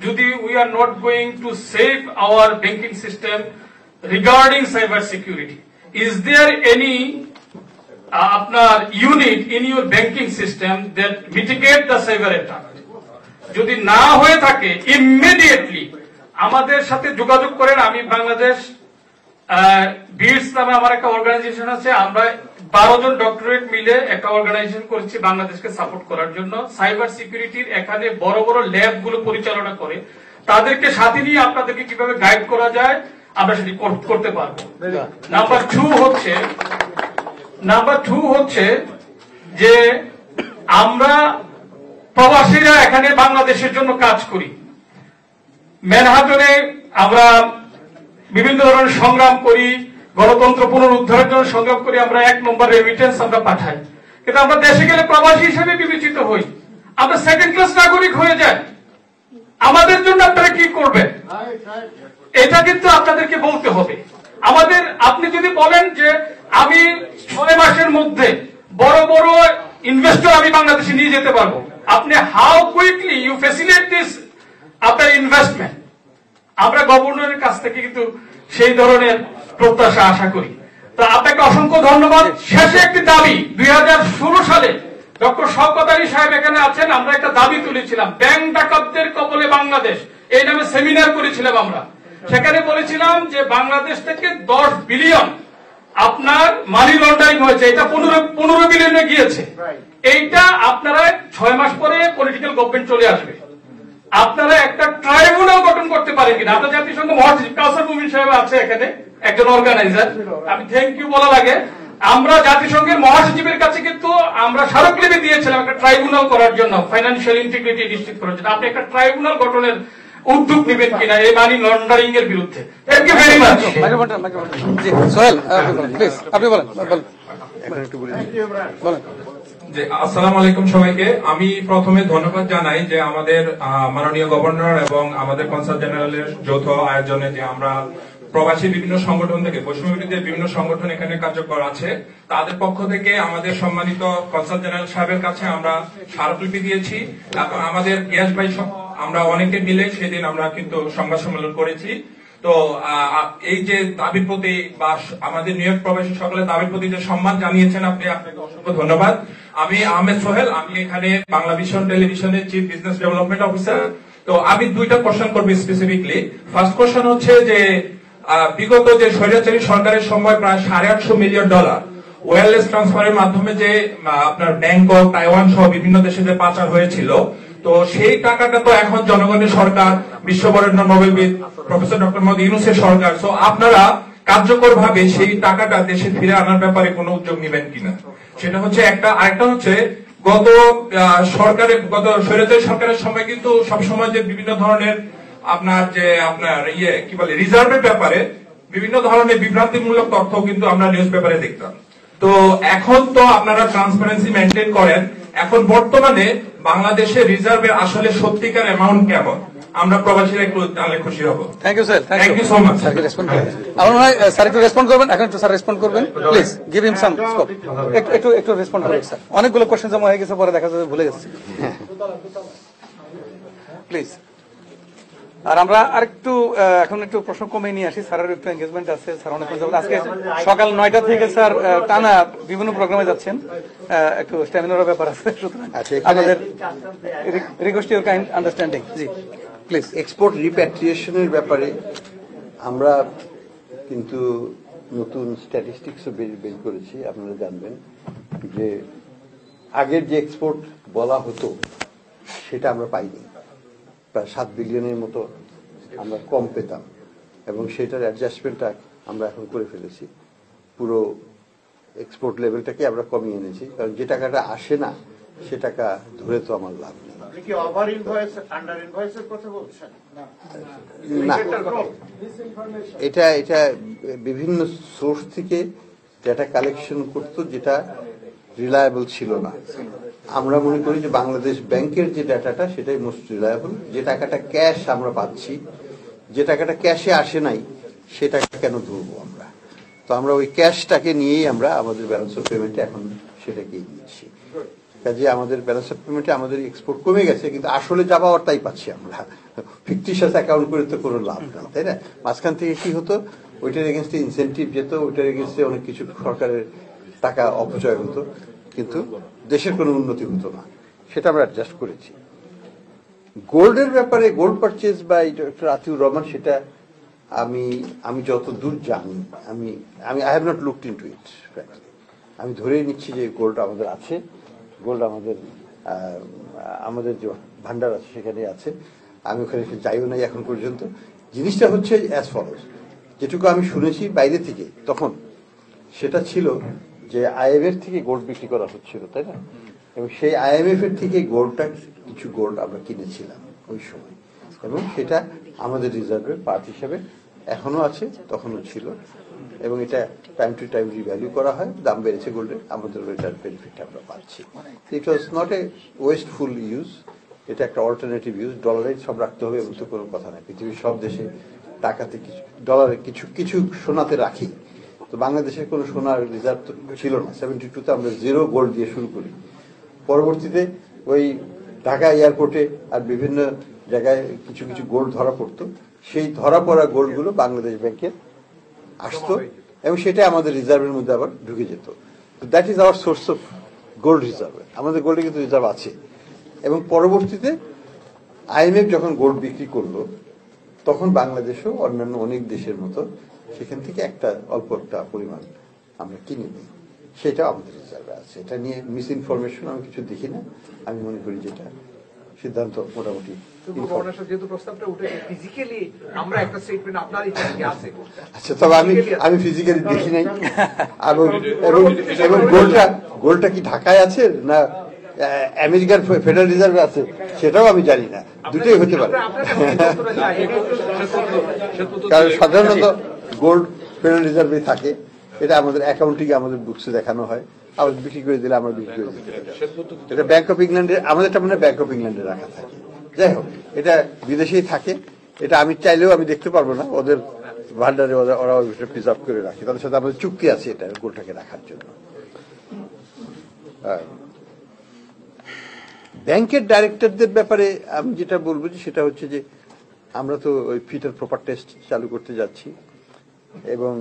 যদি we are not going to save our banking system regarding cyber security. Is there any আপনার unit in your banking system that mitigate the cyber attack? যদি না হয়ে থাকে ইমিডিয়েটলি আমাদের সাথে যোগাযোগ করেন। আমি বাংলাদেশ বিডস নামে আমার একটা অর্গানাইজেশন আছে, আমরা 12 জন ডক্টরেট মিলে একটা অর্গানাইজেশন করেছি বাংলাদেশকে সাপোর্ট করার জন্য। সাইবার সিকিউরিটির এখানে বড় বড় ল্যাব গুলো পরিচালনা করে, তাদেরকে সাথে নিয়ে আপনাদেরকে কিভাবে গাইড করা যায় আমরা সেটি করতে পারবো। নাম্বার টু হচ্ছে যে আমরা প্রবাসীরা এখানে বাংলাদেশের জন্য কাজ করি। ম্যানহাটনে আমরা বিভিন্ন ধরনের সংগ্রাম করি, গণতন্ত্র পুনরুদ্ধারের জন্য সংগ্রাম করি, আমরা 1 নম্বর রেমিটেন্স আমরা পাঠাই। কিন্তু আমরা দেশে গেলে প্রবাসী হিসেবে বিবেচিত হই, আমরা সেকেন্ড ক্লাস নাগরিক হয়ে যাই। আমাদের জন্য আপনারা কি করবেন এটা কিন্তু আপনাদেরকে বলতে হবে। আপনি যদি বলেন যে আমি 6 মাসের মধ্যে বড় বড় ইনভেস্টর আমি বাংলাদেশে নিয়ে যেতে পারবো, আপনি how quickly you facilitate this আপনার ইনভেস্টমেন্ট, আমরা গভর্নরের কাছ থেকে কিন্তু সেই ধরনের প্রত্যাশা আশা করি। তো আপনাকে অসংখ্য ধন্যবাদ। শেষে একটি দাবি, 2016 সালে ডক্টর শওকত আলী সাহেব এখানে আছেন, আমরা একটা দাবি তুলেছিলাম, ব্যাংক ডাকাতদের কবলে বাংলাদেশ, এই নামে সেমিনার করেছিলাম আমরা। সেখানে বলেছিলাম যে বাংলাদেশ থেকে 10 বিলিয়ন আপনার মানি লন্ডারিং হয়েছে, এটা 15 বিলিয়নে গিয়েছে। এইটা আপনারা 6 মাস পরে পলিটিক্যাল গভর্নমেন্ট চলে আসবে, আপনারা একটা ট্রাইব্যুনাল গঠন করতে পারেন কিনা? আপনার জাতিসংঘ মহাসচিব কাউসার মুমিন সাহেব আছে এখানে, একজন অর্গানাইজার, আমি থ্যাংক ইউ বলা লাগে। আমরা জাতিসংঘের মহাসচিবের কাছে কিন্তু আমরা স্মারকলিপি দিয়েছিলাম একটা ট্রাইব্যুনাল করার জন্য, ফাইন্যান্সিয়াল ইন্টিগ্রিটি নিশ্চিত করার জন্য। আপনি একটা ট্রাইব্যুনাল গঠনের উদ্যোগ নেবেন কিনা এই মানি লন্ডারিং এর বিরুদ্ধে? Thank you very much. জি সোহেল প্লিজ আপনি বলেন। আসসালামু আলাইকুম সবাইকে। আমি প্রথমে ধন্যবাদ জানাই যে আমাদের মাননীয় গভর্নর এবং আমাদের কনসাল জেনারেলের যৌথ আয়োজনে যে আমরা প্রবাসী বিভিন্ন সংগঠন থেকে, বৈষম্য বিরোধী বিভিন্ন সংগঠন এখানে কার্যকর আছে, তাদের পক্ষ থেকে আমাদের সম্মানিত কনসাল জেনারেল সাহেবের কাছে আমরা স্মারকলিপি দিয়েছি। এবং আমাদের গ্যাস ভাই আমরা অনেকে মিলে সেদিন আমরা কিন্তু সংবাদ সম্মেলন করেছি। তো এই যে দাবির প্রতি বা আমাদের নিয়োগ প্রবাসী সকলের দাবির প্রতি যে সম্মান জানিয়েছেন আপনি, আপনাকে অসংখ্য ধন্যবাদ। আমি আহমেদ সোহেল, আমি এখানে বাংলা ভিশন টেলিভিশনের চিফ বিজনেস ডেভেলপমেন্ট অফিসার। তো আমি 2টা কোশ্চেন করবো স্পেসিফিকলি। ফার্স্ট কোশ্চেন হচ্ছে যে বিগত যে স্বৈরাচারী সরকারের সময় প্রায় $850 মিলিয়ন ওয়্যারলেস ট্রান্সফারের মাধ্যমে যে আপনার ব্যাংকক, তাইওয়ান সহ বিভিন্ন দেশে যে পাচার হয়েছিল, তো সেই টাকাটা তো এখন জনগণের সরকার, বিশ্ববরেণ্য নোবেলবিদ প্রফেসর ডক্টর মোহাম্মদ ইউনূসের সরকার, তো আপনারা কার্যকর ভাবে সেই টাকাটা দেশে ফিরে আনার ব্যাপারে কোনো উদ্যোগ নেবেন কিনা, সেটা হচ্ছে একটা। আরেকটা হচ্ছে গত স্বৈরাচারী সরকারের সময় কিন্তু সবসময় যে বিভিন্ন ধরনের আপনার কি বলে রিজার্ভের ব্যাপারে বিভিন্ন ধরনের বিভ্রান্তিমূলক তথ্য কিন্তু আমরা নিউজ পেপারে দেখতাম। তো এখন তো আপনারা ট্রান্সপারেন্সি মেনটেন করেন, এখন বর্তমানে বাংলাদেশের রিজার্ভের আসলে সত্যিকার অ্যামাউন্ট কেমন, আমরা প্রবাসীরা একটু জানলে খুশি হব। Thank you sir, thank you so much. আমার মনে হয় স্যার একটু রেসপন্ড করবেন, এখন একটু স্যার রেসপন্ড করবেন please, give him some scope. একটু রেসপন্ড করুন স্যার, অনেকগুলো কোশ্চেন জমা হয়ে গেছে, পরে দেখা যাবে ভুলে গেছি, প্লিজ। আর আমরা আরেকটু এখন একটু প্রশ্ন কমে নিয়ে আসি, স্যারের একটু এনগেজমেন্ট আছে, স্যার অনেক আজকে সকাল 9টা থেকে স্যার টানা বিভিন্ন প্রোগ্রামে যাচ্ছেন, একটু স্ট্যামিনার ব্যাপার আছে, সুতরাং আমাদের রিকোয়েস্ট ইউর কাইন্ড আন্ডারস্ট্যান্ডিং। জি প্লিজ। এক্সপোর্ট রিপ্যাট্রিয়েশনের ব্যাপারে আমরা কিন্তু নতুন স্ট্যাটিস্টিক্সও বের করেছি, আপনারা জানবেন যে আগের যে এক্সপোর্ট বলা হতো সেটা আমরা পাইনি, প্রায় 7 বিলিয়নের মতো আমরা কম পেতাম, এবং সেটার অ্যাডজাস্টমেন্টটা আমরা এখন করে ফেলেছি। পুরো এক্সপোর্ট লেভেলটাকে আমরা কমিয়ে এনেছি, কারণ যে টাকাটা আসে না সে টাকা ধরে তো আমার লাভ নেই। আপনি কি ওভার ইনভয়েস আন্ডার ইনভয়েসের কথা বলছেন? না, এটা বিভিন্ন সোর্স থেকে ডেটা কালেকশন করতো যেটা রিলায়েবল ছিল না। আমরা মনে করি যে বাংলাদেশ ব্যাংকের যে ডাটাটা সেটাই মোস্ট রিলায়েবল। যে টাকাটা ক্যাশ আমরা পাচ্ছি, যে টাকাটা ক্যাশে আসে নাই সে টাকা কেন ধরবো আমরা? তো আমরা ওই ক্যাশটাকে নিয়েই আমরা আমাদের ব্যালেন্স অফ পেমেন্টে এখন সেটাকে দিচ্ছি। কাজে আমাদের ব্যালেন্স অফ পেমেন্টে আমাদের এক্সপোর্ট কমে গেছে, কিন্তু আসলে যা পাওয়ার তাই পাচ্ছি আমরা। ফিকটিশিয়াস অ্যাকাউন্ট করে তো কোনো লাভ না, তাই না? মাঝখান থেকে কি হতো, ওইটার এগেনস্টে ইনসেন্টিভ যেত, ওইটার এগেনস্টে অনেক কিছু সরকারের টাকা অপচয় হতো, কিন্তু দেশের কোনো উন্নতি হতো না। সেটা আমরা অ্যাডজাস্ট করেছি। গোল্ডের ব্যাপারে, গোল্ড পারচেজ বা ডক্টর আতিউর রহমান, সেটা আমি যত দূর জানি, আমি I have not looked into ইট। আমি ধরেই নিচ্ছি যে গোল্ড আমাদের আছে, গোল্ড আমাদের যে ভান্ডার আছে সেখানে আছে। আমি ওখানে যাইও নাই এখন পর্যন্ত। জিনিসটা হচ্ছে অ্যাজ ফলোজ, যেটুকু আমি শুনেছি বাইরে থেকে, তখন সেটা ছিল যে IMF থেকে গোল্ড বিক্রি করা হচ্ছিল, তাই না? এবং সেই IMF এর থেকে গোল্ডটা, কিছু গোল্ড আমরা কিনেছিলাম ওই সময়, এবং সেটা আমাদের রিজার্ভের পার্ট হিসেবে এখনো আছে, তখনও ছিল, এবং এটা টাইম টু টাইম রিভ্যালু করা হয়। দাম বেড়েছে গোল্ডের, আমাদের এটার বেনিফিট আমরা পাচ্ছি। It was not a wasteful use, এটা একটা অল্টারনেটিভ ইউজ। ডলারে সব রাখতে হবে এমন তো কোনো কথা নাই। পৃথিবীর সব দেশে টাকাতে কিছু, ডলারে কিছু সোনাতে রাখি। তো বাংলাদেশের কোনো সোনার রিজার্ভ তো ছিল না। 72-তে আমরা 0 গোল্ড দিয়ে শুরু করি। পরবর্তীতে ওই ঢাকা এয়ারপোর্টে আর বিভিন্ন জায়গায় কিছু গোল্ড ধরা পড়তো। সেই ধরা পড়া গোল্ডগুলো বাংলাদেশ ব্যাংকে আসতো, এবং সেটা আমাদের রিজার্ভের মধ্যে আবার ঢুকে যেত। That is our source of gold reserve. আমাদের গোল্ডে কিন্তু রিজার্ভ আছে। এবং পরবর্তীতে IMF যখন গোল্ড বিক্রি করলো, তখন বাংলাদেশও অন্যান্য অনেক দেশের মতো সেখান থেকে অল্প একটা পরিমাণ আমরা কিনে নিই। সেটাও আমাদের রিজার্ভে আছে। এটা নিয়ে মিস ইনফরমেশন আমি কিছু দেখি না। আমি মনে করি যেটা সিদ্ধান্ত মোটামুটি। যেহেতু প্রস্তাবটা উঠেছে, ফিজিক্যালি আমরা একটা স্টেটমেন্ট আপনার ইচ্ছা আছে। আচ্ছা, তবে আমি ফিজিক্যালি দেখি নাই। এবং গোল্ডটা কি ঢাকায় আছে না আমেরিকার ফেডারেল রিজার্ভে আছে সেটাও আমি জানি না। দুটোই হতে পারে, কারণ সাধারণত গোল্ড ফেডারেল রিজার্ভে থাকে। এটা আমাদের অ্যাকাউন্টিং, আমাদের বুকসে দেখানো হয়। আবার বিক্রি করে দিলে আমরা বিক্রি করে দিতে পারি। এটা ব্যাংক অফ ইংল্যান্ডের, আমাদেরটা মানে ব্যাংক অফ ইংল্যান্ডে রাখা থাকে। যাই হোক, এটা বিদেশেই থাকে। এটা আমি চাইলেও আমি দেখতে পারবো না। ওদের ভান্ডারে ওরা প্রিজার্ভ করে রাখে। তাদের সাথে আমাদের চুক্তি আছে এটা গোল্ডটাকে রাখার জন্য। ব্যাংকের ডাইরেক্টরদের ব্যাপারে আমি যেটা বলবো যে সেটা হচ্ছে যে আমরা তো ওই ফিট অ্যান্ড প্রপার টেস্ট চালু করতে যাচ্ছি, এবং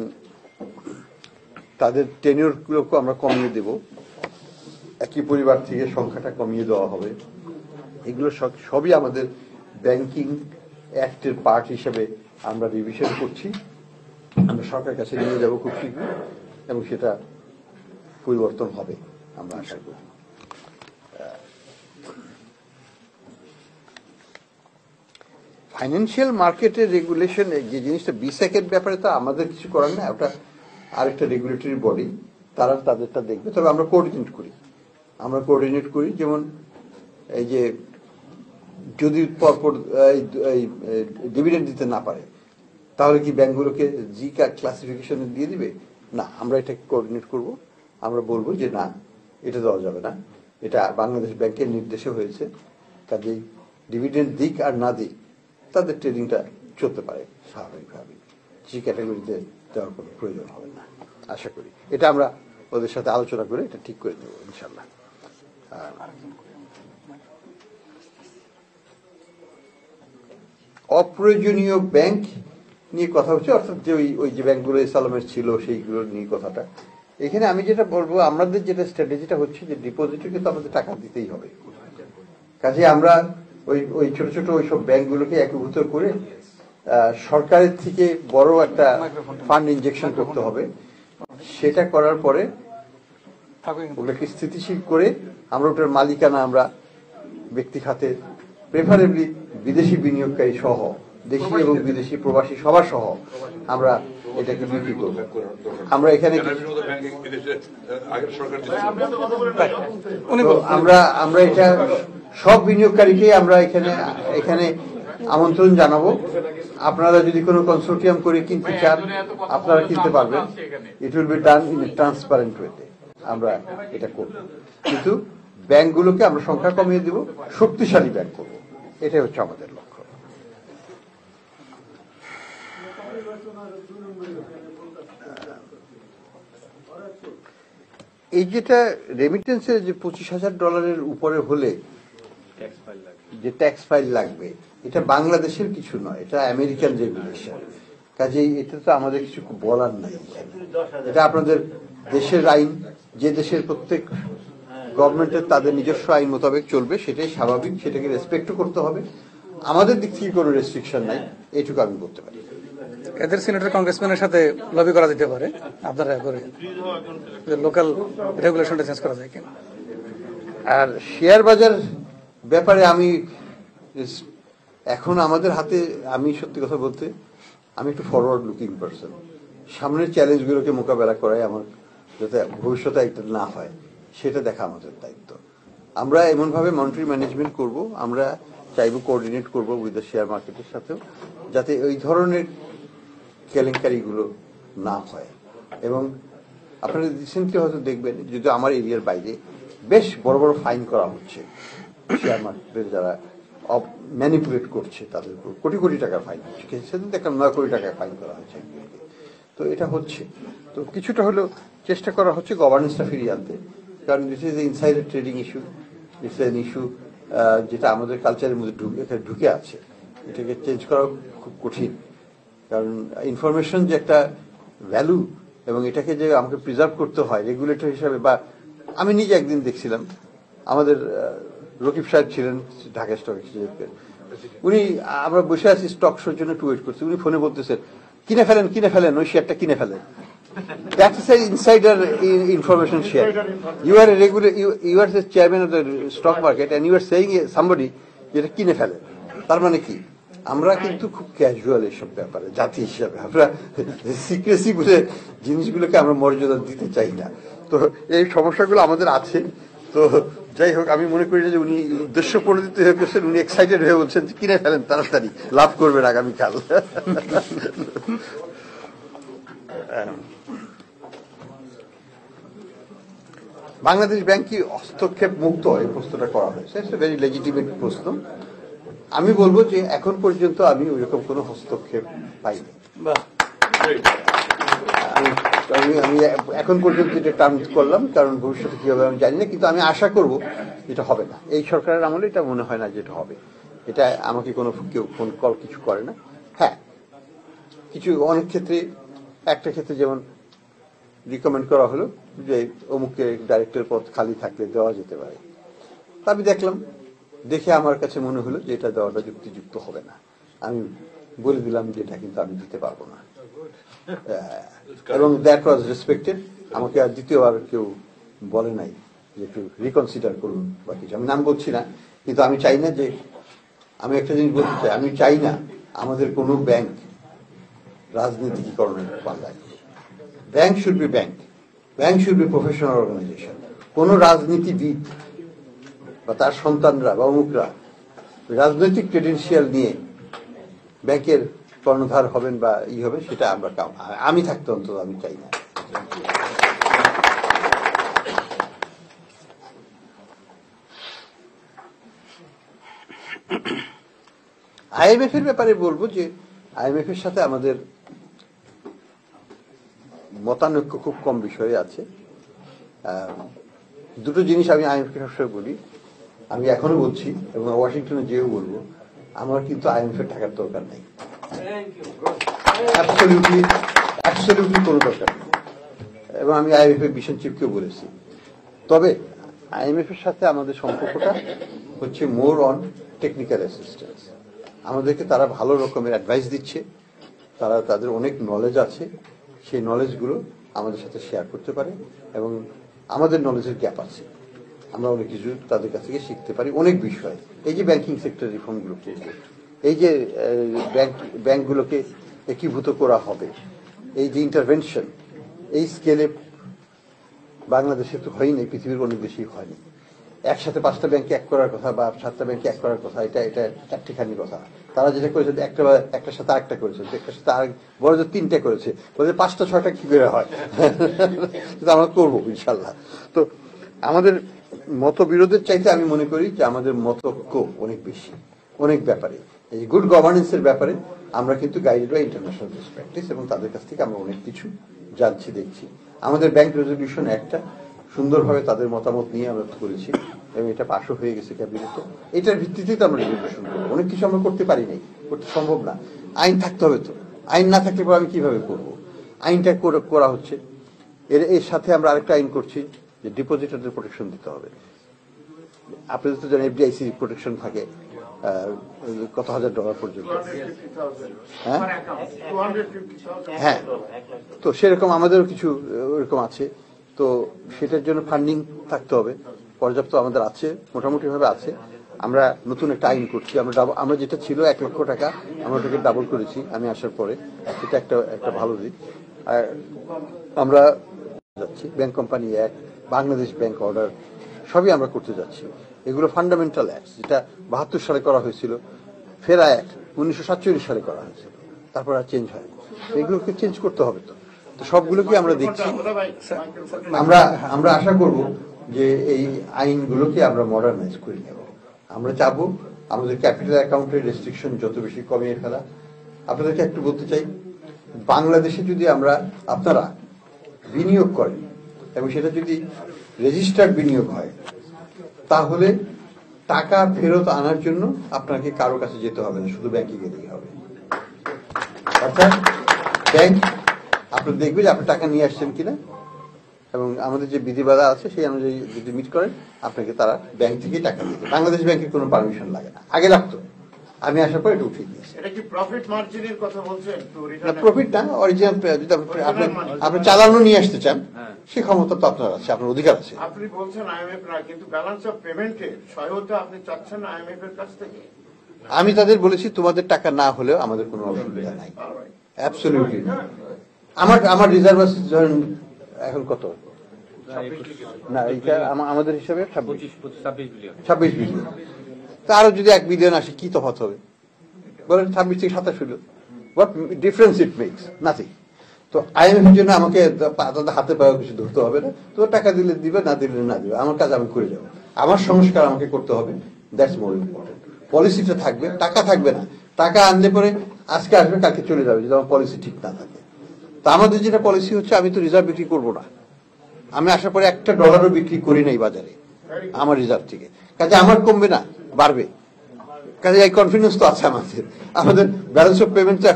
তাদের টেনিউরগুলোকে আমরা কমিয়ে দেব। একই পরিবার থেকে সংখ্যাটা কমিয়ে দেওয়া হবে। এগুলো সবই আমাদের ব্যাংকিং অ্যাক্টের পার্ট হিসেবে আমরা রিভিশন করছি। আমরা সরকারের কাছে নিয়ে যাব খুব শীঘ্র, এবং সেটা পরিবর্তন হবে আমরা আশা করি। ফাইন্যান্সিয়াল মার্কেটের রেগুলেশন, যে জিনিসটা বিসেকের ব্যাপারে তো আমাদের কিছু করার না, ওটা আরেকটা রেগুলেটরি বডি, তারা তাদেরটা দেখবে। তবে আমরা কোঅর্ডিনেট করি। যেমন এই যে যদি পরপর ডিভিডেন্ড দিতে না পারে, তাহলে কি ব্যাংকগুলোকে জি ক্লাসিফিকেশনে দিয়ে দিবে? না, আমরা এটাকে কোঅর্ডিনেট করব। আমরা বলবো যে না, এটা দেওয়া যাবে না, এটা বাংলাদেশ ব্যাংকের নির্দেশে হয়েছে। কাজেই ডিভিডেন্ড দিক আর না দিক, তাদের ট্রেডিংটা চলতে পারে স্বাভাবিকভাবে। জি ক্যাটাগরিতে দেওয়ার কোনো প্রয়োজন হবে না আশা করি। এটা আমরা ওদের সাথে আলোচনা করে এটা ঠিক করে দেবো ইনশাল্লাহ। অপ্রয়োজনীয় ব্যাংক নিয়ে কথা হচ্ছে, অর্থাৎ যে ওই যে ব্যাংকগুলো সালামের ছিল সেইগুলো নিয়ে কথাটা। এখানে আমি যেটা বলবো, আমাদের যেটা স্ট্র্যাটেজিটা হচ্ছে যে ডিপোজিটে কিন্তু আমাদের টাকা দিতেই হবে। কাজে আমরা ওই ছোট ছোট ওইসব ব্যাংকগুলোকে একীভূত করে সরকারের থেকে বড় একটা ফান্ড ইনজেকশন করতে হবে। সেটা করার পরে ওগুলোকে স্থিতিশীল করে আমরা ওটার মালিকানা আমরা ব্যক্তি খাতে প্রেফারেবলি বিদেশি বিনিয়োগকারী সহ দেশি এবং বিদেশি প্রবাসী সবার সহ আমরা এটাকে বিক্রি করব। আমরা এখানে আমরা এটা সব বিনিয়োগকারীকে আমরা এখানে আমন্ত্রণ জানাবো। আপনারা যদি কোনো কনসোর্টিয়াম করে কিনতে চান আপনারা কিনতে পারবেন। It will be done in a transparent ওয়েতে আমরা এটা করব, কিন্তু ব্যাংকগুলোকে আমরা সংখ্যা কমিয়ে দিব, শক্তিশালী ব্যাংক করব, এটাই হচ্ছে আমাদের লক্ষ্য। এই যেটা রেমিটেন্সের যে $25,000 উপরে হলে যে ট্যাক্স ফাইল লাগবে, এটা বাংলাদেশের কিছু নয়, এটা আমেরিকান রেগুলেশন। কাজেই এটা তো আমাদের কিছু বলার নাই, এটা আপনাদের দেশের আইন। যে দেশের প্রত্যেক গভর্নমেন্টের তাদের নিজস্ব আইন মোতাবেক চলবে, সেটাই স্বাভাবিক, সেটাকে রেসপেক্টও করতে হবে। আমাদের দিক থেকে কোনো রেস্ট্রিকশন নাই, এইটুকু আমি বলতে পারি। এদের সিনেটর কংগ্রেসম্যানের সাথে লবি করা যেতে পারে আপনারা করে লোকাল রেগুলেশনটা চেঞ্জ করা যায় কিনা। আর শেয়ার বাজার ব্যাপারে আমি এখন আমাদের হাতে, আমি সত্যি কথা বলতে আমি একটু ফরওয়ার্ড লুকিং পারসন। সামনের চ্যালেঞ্জগুলোকে মোকাবেলা করাই আমার, যাতে ভবিষ্যতে একটা না হয় সেটা দেখা আমাদের দায়িত্ব। আমরা এমনভাবে মনিটরি ম্যানেজমেন্ট করব, আমরা চাইব কোঅর্ডিনেট করব উইথ দ্য শেয়ার মার্কেটের সাথেও, যাতে ওই ধরনের কেলেঙ্কারিগুলো না হয়। এবং আপনারা রিসেন্টলি হয়তো দেখবেন, যদি আমার এরিয়ার বাইরে বেশ বড় বড় ফাইন করা হচ্ছে শেয়ার মার্কেটের যারা ম্যানিপুলেট করছে, তাদের উপর কোটি কোটি টাকার ফাইন হচ্ছে। সেদিন দেখলাম 9 কোটি টাকার ফাইন করা হয়েছে। তো এটা হচ্ছে, তো কিছুটা হলেও চেষ্টা করা হচ্ছে গভর্নেন্সটা ফিরিয়ে আনতে, কারণ this is insider trading issue, it's an issue যেটা আমাদের কালচারের মধ্যে ঢুকে আছে। এটাকে চেঞ্জ করা খুব কঠিন, কারণ ইনফরমেশন যে একটা ভ্যালু এবং এটাকে যে আমাকে প্রিজার্ভ করতে হয় রেগুলেটর হিসাবে। বা আমি নিজে একদিন দেখছিলাম, আমাদের রকিব সাহেব ছিলেন ঢাকা স্টক এক্সচেঞ্জের, উনি, আমরা বসে আছি স্টক শোর জন্য একটু ওয়েট করছি, উনি ফোনে বলতেছেন কিনে ফেলেন ওই শেয়ারটা কিনে ফেলেন। That is an insider information share. You are a regular, you are the chairman of the stock market and you are saying somebody যেটা কিনে ফেলে। তার মানে কি, আমরা কিন্তু খুব ক্যাজুয়াল এসব ব্যাপারে জাতি হিসাবে, আমরা সিক্রেসি বলে জিনিসগুলোকে আমরা মর্যাদা দিতে চাই না। তো এই সমস্যাগুলো আমাদের আছে। তো যাই হোক, আমি মনে করি যে উনি উদ্দেশ্য প্রণোদিত হয়ে গেছেন, উনি এক্সাইটেড হয়ে বলছেন যে কিনে ফেলেন তাড়াতাড়ি, লাভ করবেন আগামীকাল। বাংলাদেশ ব্যাংক কি হস্তক্ষেপ মুক্ত, এই প্রশ্নটা করা হয়েছে, ইটস এ ভেরি লেজিটিমেট প্রশ্ন। আমি বলবো যে এখন পর্যন্ত আমি ওইরকম কোনো হস্তক্ষেপ পাইনি। আমি এখন পর্যন্ত এটা টার্ম করলাম, কারণ ভবিষ্যতে কি হবে আমি জানি না, কিন্তু আমি আশা করব এটা হবে না। এই সরকারের আমলে এটা মনে হয় না যে এটা হবে। এটা আমাকে কোনো কেউ ফোন কল কিছু করে না। হ্যাঁ, কিছু অনেক ক্ষেত্রে, একটা ক্ষেত্রে যেমন রিকমেন্ড করা হলো যে অমুকের ডাইরেক্টর পদ খালি থাকলে দেওয়া যেতে পারে। আমি দেখলাম, দেখে আমার কাছে মনে হলো যে এটা দেওয়াটা যুক্তিযুক্ত হবে না। আমি বলে দিলাম যে এটা কিন্তু আমি দিতে পারবো না, এবং দ্যাট ওয়াজ রেসপেক্টেড। আমাকে আর দ্বিতীয়বার কেউ বলে নাই যে একটু রিকনসিডার করুন বা কিছু। আমি নাম বলছি না, কিন্তু আমি চাই না যে, আমি একটা জিনিস বলতে চাই, আমি চাই না আমাদের কোনো ব্যাংক রাজনীতিকরণের পাল্লায়। Bank should be bank, bank should be professional organisation. কোন রাজনীতিবিদ বা তার সন্তানরা বা অমুকরা রাজনৈতিক ক্রেডেন্সিয়াল নিয়ে ব্যাংকের কর্ণধার হবেন বা হবে, সেটা আমরা আমি থাকতে অন্তত আমি চাই না। আইএমএফ এর ব্যাপারে বলবো যে আইএমএফ এর সাথে আমাদের মতানৈক্য খুব কম বিষয়ে আছে। দুটো জিনিস আমি আইএমএফ কে সবসময় বলি, আমি এখনো বলছি এবং ওয়াশিংটনে যেও বলবো, আমার কিন্তু আইএমএফ এর টাকার দরকার নেই, অ্যাবসলিউটলি কোনো দরকার নেই। এবং আমি আইএমএফ এর মিশন চিফকেও বলেছি। তবে আইএমএফ এর সাথে আমাদের সম্পর্কটা হচ্ছে মোর অন টেকনিক্যাল অ্যাসিস্ট্যান্স। আমাদেরকে তারা ভালো রকমের অ্যাডভাইস দিচ্ছে, তারা তাদের অনেক নলেজ আছে, সেই নলেজগুলো আমাদের সাথে শেয়ার করতে পারে এবং আমাদের নলেজের গ্যাপ আছে, আমরা অনেক কিছু তাদের কাছ থেকে শিখতে পারি অনেক বিষয়। এই যে ব্যাংকিং সেক্টর রিফর্মগুলো করবো, এই যে ব্যাংকগুলোকে একীভূত করা হবে, এই যে ইন্টারভেনশন, এই স্কেলে বাংলাদেশে তো হয়নি, পৃথিবীর অনেক দেশেই হয়নি। একসাথে 5টা ব্যাংকে এক করার কথা বা 7টা ব্যাংকে এক করার কথা, এটা চারটিখানি কথা। তারা যেটা করেছে একটার সাথে আরেকটা করেছে, একটার সাথে আরেক বড় যে 3টে করেছে, বলছে 5টা 6টা কি করে হয়। কিন্তু আমরা করবো ইনশাল্লাহ। তো আমাদের মতবিরোধের চাইতে আমি মনে করি যে আমাদের মতৈক্য অনেক বেশি, অনেক ব্যাপারে। এই গুড গভর্নেন্সের ব্যাপারে আমরা কিন্তু guided by international best practice, এবং তাদের কাছ থেকে আমরা অনেক কিছু জানছি, দেখছি। আমাদের ব্যাংক রেজলিউশন একটা সুন্দরভাবে তাদের মতামত নিয়ে আমরা করেছি এবং এটা পাশও হয়ে গেছে ক্যাবিনেটে। এটার ভিত্তিতেই তো আমরা রেজলিউশন করবো। অনেক কিছু আমরা করতে পারি নাই, করতে সম্ভব না। আইন থাকতে হবে তো, আইন না থাকলে পর আমি কিভাবে করব? আইনটা করা হচ্ছে। এর সাথে আমরা আরেকটা আইন করছি যে ডিপোজিটরদের প্রোটেকশন দিতে হবে। আপনাদের তো জানেন এফডিআইসি প্রোটেকশন থাকে কত $1,000 পর্যন্ত। হ্যাঁ, তো সেরকম আমাদেরও কিছু ওরকম আছে। তো সেটার জন্য ফান্ডিং থাকতে হবে, পর্যাপ্ত আমাদের আছে, মোটামুটি ভাবে আছে। আমরা নতুন একটা আইন করছি, আমরা যেটা ছিল $1 লক্ষ টাকা আমরা ওটাকে ডাবল করেছি আমি আসার পরে। এটা একটা ভালো দিক। আর আমরা যাচ্ছি bank company act, Bangladesh bank order, সবই আমরা করতে যাচ্ছি। এগুলো ফান্ডামেন্টাল অ্যাক্ট, যেটা 72 সালে করা হয়েছিল। ফেরা অ্যাক্ট 1947 সালে করা হয়েছিল, তারপর আর চেঞ্জ হয়। এগুলোকে চেঞ্জ করতে হবে। তো সবগুলোকে আমরা দেখছি। আমরা আশা করব যে এই আইনগুলোকে আমরা মডার্নাইজ করে নেব। আমরা চাবো আমাদের ক্যাপিটাল অ্যাকাউন্টের রেস্ট্রিকশন যত বেশি কমিয়ে ফেলা। আপনাদেরকে একটু বলতে চাই, বাংলাদেশে যদি আপনারা বিনিয়োগ করেন এবং সেটা যদি রেজিস্টার্ড বিনিয়োগ হয়, তাহলে টাকা ফেরত আনার জন্য আপনাকে কারো কাছে যেতে হবে না, শুধু ব্যাংকে গেলেই হবে। অর্থাৎ ব্যাংক আপনার দেখবে যে আপনি টাকা নিয়ে আসছেন কিনা, এবং আমাদের যে বিধিবাধা আছে সেই অনুযায়ী যদি মিট করেন, আপনাকে তারা ব্যাংক থেকেই টাকা দিতে। বাংলাদেশ ব্যাংকের কোনো পারমিশন লাগে না, আগে লাগতো, আমি আসার পর এটা উঠিয়ে দিয়েছি। এটা কি প্রফিট মার্জিনের কথা বলছেন? না, প্রফিট না, অরিজিনাল। যদি আপনি চালানো নিয়ে আসতে চান, সে ক্ষমতা তো আপনার আছে, আপনার অধিকার আছে। আপনি বলছেন আইএমএফ না, কিন্তু ব্যালেন্স অফ পেমেন্টের সহায়তা আপনি চাচ্ছেন আইএমএফ এর কাছ থেকে। আমি তাদের বলেছি তোমাদের টাকা না হলেও আমাদের কোনো অসুবিধা নাই, অ্যাবসলিউটলি। আমার রিজার্ভ আছে ধরেন এখন কত না, এইটা আমাদের হিসাবে 26 বিলিয়ন। তা আরো যদি 1 বিলিয়ন আসে কি তফাৎ হবে বলেন? 26 থেকে 27 হলো, what difference it makes? Nothing. তো আইএমএফ এর জন্য আমাকে তাদের হাতে পায়ে কিছু ধরতে হবে না। তো টাকা দিলে দিবে, না দিলে না দিবে, আমার কাজ আমি করে যাবো। আমার সংস্কার আমাকে করতে হবে, দ্যাটস মোর ইম্পর্টেন্ট। পলিসিটা থাকবে, টাকা থাকবে না। টাকা আনলে পরে আজকে আসবে, কালকে চলে যাবে যদি আমার পলিসি ঠিক না থাকে। তা আমাদের যেটা পলিসি হচ্ছে, আমি তো রিজার্ভ বিক্রি করবো না। আমি আসার পরে $1 বিক্রি করি নাই বাজারে আমার রিজার্ভ থেকে, কাজে আমার কমবে না, বাড়বে। কাজে এই কনফিডেন্স তো আছে আমাদের ব্যালেন্স অফ পেমেন্ট তো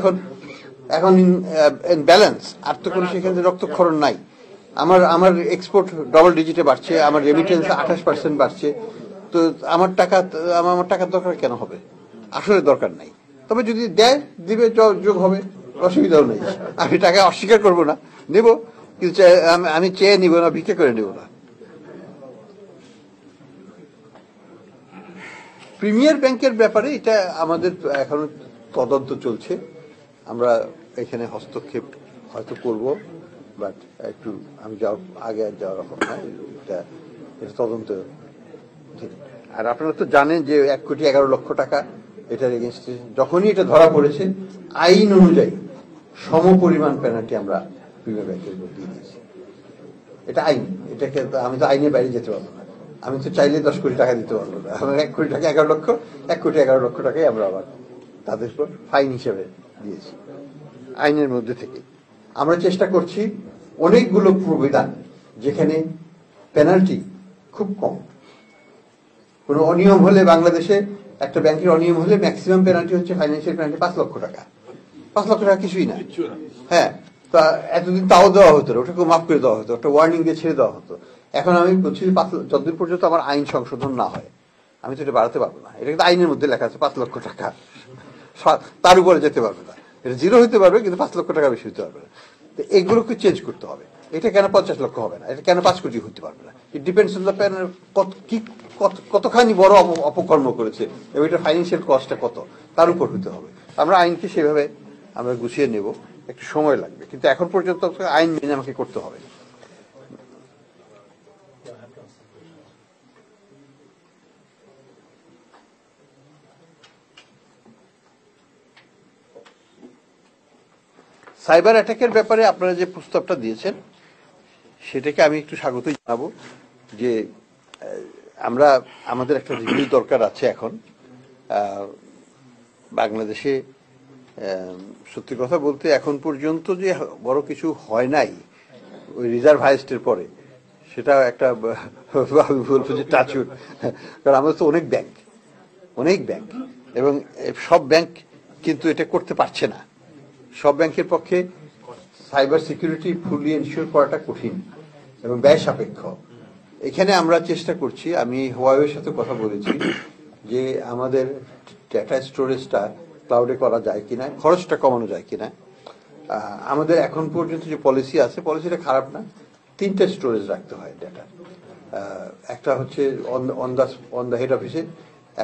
এখন ইন ব্যালেন্স, আর তো কোনো সেখানে রক্তক্ষরণ নাই। আমার এক্সপোর্ট ডবল ডিজিটে বাড়ছে, আমার রেমিটেন্স 28% বাড়ছে। তো আমার টাকার দরকার কেন হবে? আসলে দরকার নাই। তবে যদি দেয়, দিবে, যোগ হবে, অসুবিধাও নেই। আমি টাকা অস্বীকার করবো না, নেব, কিন্তু আমি চেয়ে নিব না, ভিক্ষা করে নেব না। প্রিমিয়ার ব্যাংকের ব্যাপারে এটা আমাদের এখনো তদন্ত চলছে। আমরা এখানে হস্তক্ষেপ হয়তো করব, বাট একটু আমি আগে যাওয়ার রকম না, এটা তদন্ত। আর আপনারা তো জানেন যে 1,11,00,000 টাকা এটার এগেনস্টে যখনই এটা ধরা পড়েছে, আইন অনুযায়ী সমপরিমাণ পেনাল্টি আমরা প্রিমিয়ার ব্যাংকের দিয়ে দিয়েছি। এটা আইন, এটাকে আমি তো আইনের বাইরে যেতে পারবো না। আমি তো চাইলে 10 কোটি টাকা দিতে পারবো না। আমার 1 কোটি টাকা 11 লক্ষ, 1,11,00,000 টাকাই আমরা আবার তাদের উপর ফাইন হিসেবে দিয়েছি আইনের মধ্যে থেকে। আমরা চেষ্টা করছি অনেকগুলো প্রবিধান যেখানে পেনাল্টি খুব কম। কোনো অনিয়ম হলে, বাংলাদেশে একটা ব্যাংকের অনিয়ম হলে ম্যাক্সিমাম পেনাল্টি হচ্ছে ফাইন্যান্সিয়াল পেনাল্টি 5 লক্ষ টাকা। 5 লক্ষ টাকা কিছুই না। হ্যাঁ, তা এতদিন তাও দেওয়া হতো না, ওটাকে মাফ করে দেওয়া হতো, একটা ওয়ার্নিং দিয়ে ছেড়ে দেওয়া হতো। এখন আমি বলছি যতদিন পর্যন্ত আমার আইন সংশোধন না হয়, আমি তো এটা বাড়াতে পারবো না। এটা কিন্তু আইনের মধ্যে লেখা আছে 5 লক্ষ টাকা। তার উপরে যেতে পারবে না, এটা 0 হতে পারবে কিন্তু 5 লক্ষ টাকা বেশি হতে পারবে না। তো এগুলোকে চেঞ্জ করতে হবে। এটা কেন 50 লক্ষ হবে না, এটা কেন 5 কোটি হতে পারবে না? It depends on the panel কতখানি বড় অপকর্ম করেছে এবং এটা ফাইন্যান্সিয়াল কস্টটা কত, তার উপর হতে হবে। আমরা আইনকে সেভাবে আমরা গুছিয়ে নেব, একটু সময় লাগবে, কিন্তু এখন পর্যন্ত আইন মেনে আমাকে করতে হবে। সাইবার অ্যাটাকের ব্যাপারে আপনারা যে প্রস্তাবটা দিয়েছেন সেটাকে আমি একটু স্বাগতই জানাবো, যে আমরা আমাদের একটা রিভিউ দরকার আছে এখন। বাংলাদেশে সত্যি কথা বলতে এখন পর্যন্ত যে বড় কিছু হয় নাই ওই রিজার্ভ হাইস্টের পরে, সেটা একটা আমি বলবো যে টাচউড, কারণ আমাদের তো অনেক ব্যাংক এবং সব ব্যাংক কিন্তু এটা করতে পারছে না। সব ব্যাংকের পক্ষে সাইবার সিকিউরিটি ফুলি এনশিওর করাটা কঠিন এবং ব্যয় সাপেক্ষ। এখানে আমরা চেষ্টা করছি, আমি হুয়াওয়ের সাথে কথা বলেছি যে আমাদের ডেটা স্টোরেজটা ক্লাউডে করা যায় কিনা, খরচটা কমানো যায় কিনা। আমাদের এখন পর্যন্ত যে পলিসি আছে, পলিসিটা খারাপ না। 3টা স্টোরেজ রাখতে হয় ডেটা। একটা হচ্ছে অন দ্য হেড অফিসে,